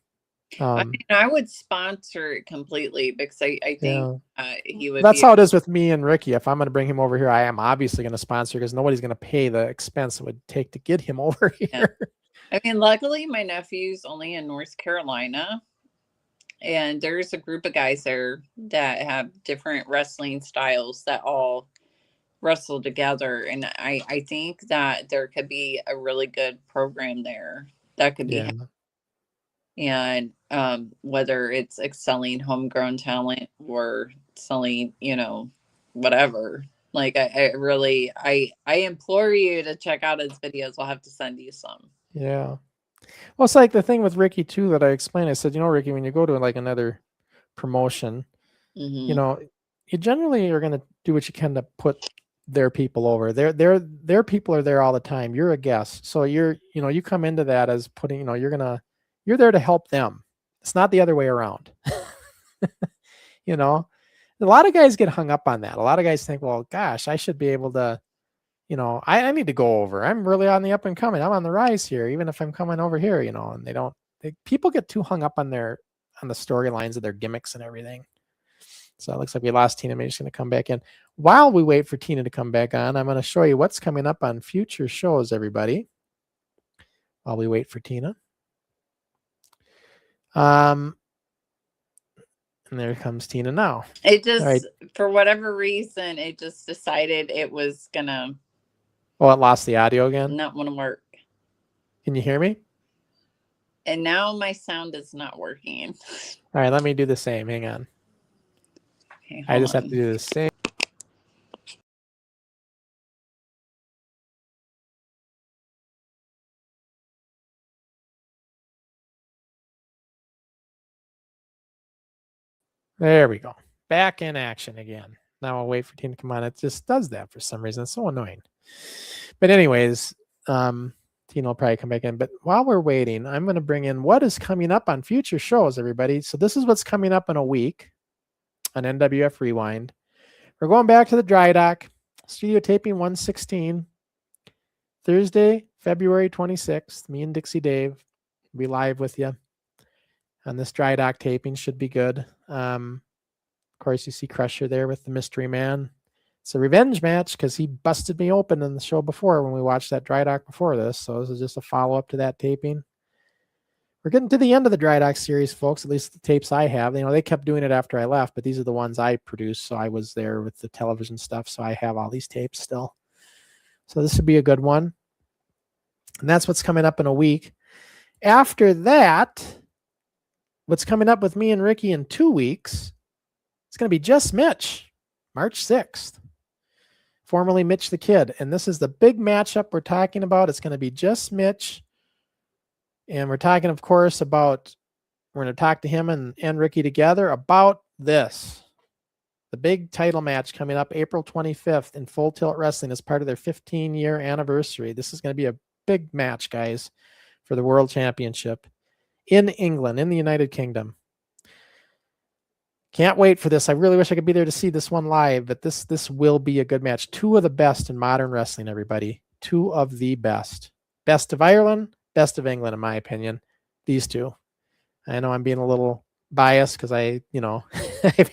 I mean, I would sponsor it completely because I think he would That's be. how it is with me and Ricky. If I'm going to bring him over here, I am obviously going to sponsor because nobody's going to pay the expense it would take to get him over here. Yeah. I mean, luckily, my nephew's only in North Carolina, and there's a group of guys there that have different wrestling styles that all wrestle together. And I think that there could be a really good program there that could be. And whether it's excelling homegrown talent or selling, you know, whatever. Like I really implore you to check out his videos. I'll have to send you some. Yeah. Well, it's like the thing with Ricky too that I explained. I said, you know, Ricky, when you go to like another promotion, you know, you generally are going to do what you can to put their people over. Their people are there all the time. You're a guest, so you come into that as putting, you know, you're there to help them. It's not the other way around. You know, a lot of guys get hung up on that. A lot of guys think, well, gosh, I should be able to, you know, I need to go over. I'm really on the up and coming. I'm on the rise here, even if I'm coming over here, you know, and people get too hung up on the storylines of their gimmicks and everything. So it looks like we lost Teena. Maybe she's going to come back in. While we wait for Teena to come back on, I'm going to show you what's coming up on future shows, everybody. While we wait for Teena. And there comes Teena now. It just, for whatever reason, it just decided it was going to. Oh, it lost the audio again? Not want to work. Can you hear me? And now my sound is not working. All right, let me do the same. Hang on. Okay, I just have to do the same. There we go. Back in action again. Now I'll wait for Teena to come on. It just does that for some reason. It's so annoying. But anyways, Teena will probably come back in. But while we're waiting, I'm going to bring in what is coming up on future shows, everybody. So this is what's coming up in a week on NWF Rewind. We're going back to the dry dock. Studio taping 116. Thursday, February 26th. Me and Dixie Dave will be live with you on this dry dock taping. Should be good. Of course, you see Crusher there with the Mystery Man. It's a revenge match because he busted me open in the show before when we watched that dry dock before this. So this is just a follow-up to that taping. We're getting to the end of the dry dock series, folks, at least the tapes I have. You know, they kept doing it after I left, but these are the ones I produced. So I was there with the television stuff. So I have all these tapes still. So this would be a good one. And that's what's coming up in a week. After that, what's coming up with me and Ricky in 2 weeks, it's going to be Just Mitch, March 6th. Formerly Mitch the Kid. And this is the big matchup we're talking about. It's going to be Just Mitch. And we're talking, of course, about, we're going to talk to him and Ricky together about this. The big title match coming up April 25th in Full Tilt Wrestling as part of their 15-year anniversary. This is going to be a big match, guys, for the World Championship in England, in the United Kingdom. Can't wait for this. I really wish I could be there to see this one live, but this will be a good match. 2 of the best in modern wrestling, everybody. 2 of the best. Best of Ireland, best of England, in my opinion. These 2. I know I'm being a little biased because I've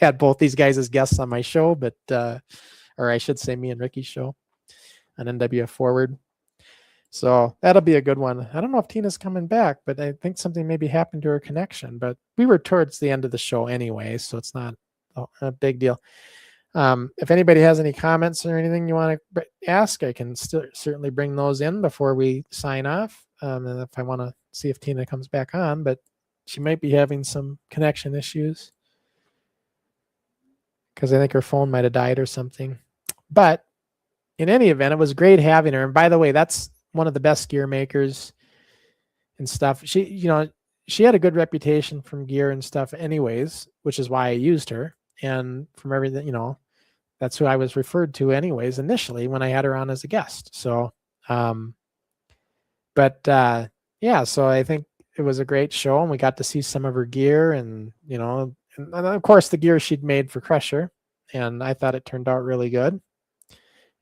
had both these guys as guests on my show, but or I should say me and Ricky's show on NWF Forward. So that'll be a good one. I don't know if Teena's coming back, but I think something maybe happened to her connection. But we were towards the end of the show anyway, so it's not a big deal. If anybody has any comments or anything you want to ask, I can certainly bring those in before we sign off. And if I want to see if Teena comes back on, but she might be having some connection issues because I think her phone might have died or something. But in any event, it was great having her. And by the way, that's one of the best gear makers and stuff. She had a good reputation from gear and stuff anyways, which is why I used her. And from everything, that's who I was referred to anyways initially when I had her on as a guest. So, so I think it was a great show, and we got to see some of her gear, and and of course the gear she'd made for Crusher, and I thought it turned out really good.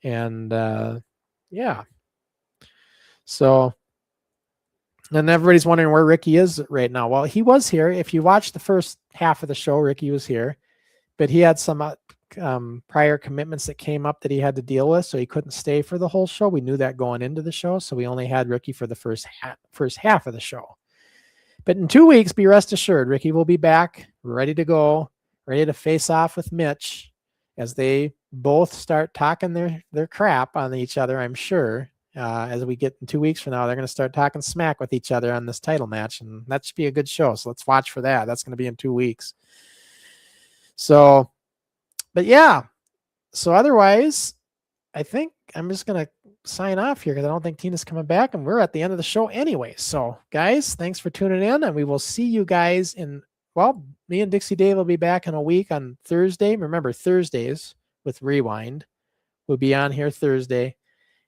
And so, and everybody's wondering where Ricky is right now. Well, he was here. If you watch the first half of the show, Ricky was here, but he had some prior commitments that came up that he had to deal with, so he couldn't stay for the whole show. We knew that going into the show, so we only had Ricky for the first half of the show. But in 2 weeks, be rest assured, Ricky will be back, ready to go, ready to face off with Mitch as they both start talking their crap on each other, I'm sure. As we get in 2 weeks from now, they're going to start talking smack with each other on this title match, and that should be a good show. So let's watch for that. That's going to be in 2 weeks. So, but yeah. So otherwise, I think I'm just going to sign off here because I don't think Tina's coming back, and we're at the end of the show anyway. So guys, thanks for tuning in, and we will see you guys me and Dixie Dave will be back in a week on Thursday. Remember, Thursdays with Rewind. We'll be on here Thursday.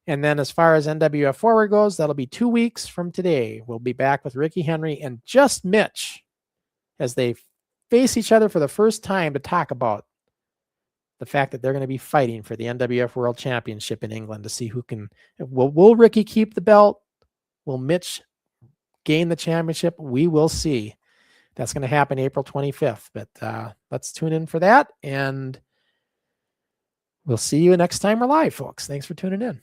And then as far as NWF Forward goes, that'll be 2 weeks from today. We'll be back with Ricky Henry and just Mitch as they face each other for the first time to talk about the fact that they're going to be fighting for the NWF World Championship in England to see who can. Will Ricky keep the belt? Will Mitch gain the championship? We will see. That's going to happen April 25th. But let's tune in for that, and we'll see you next time we're live, folks. Thanks for tuning in.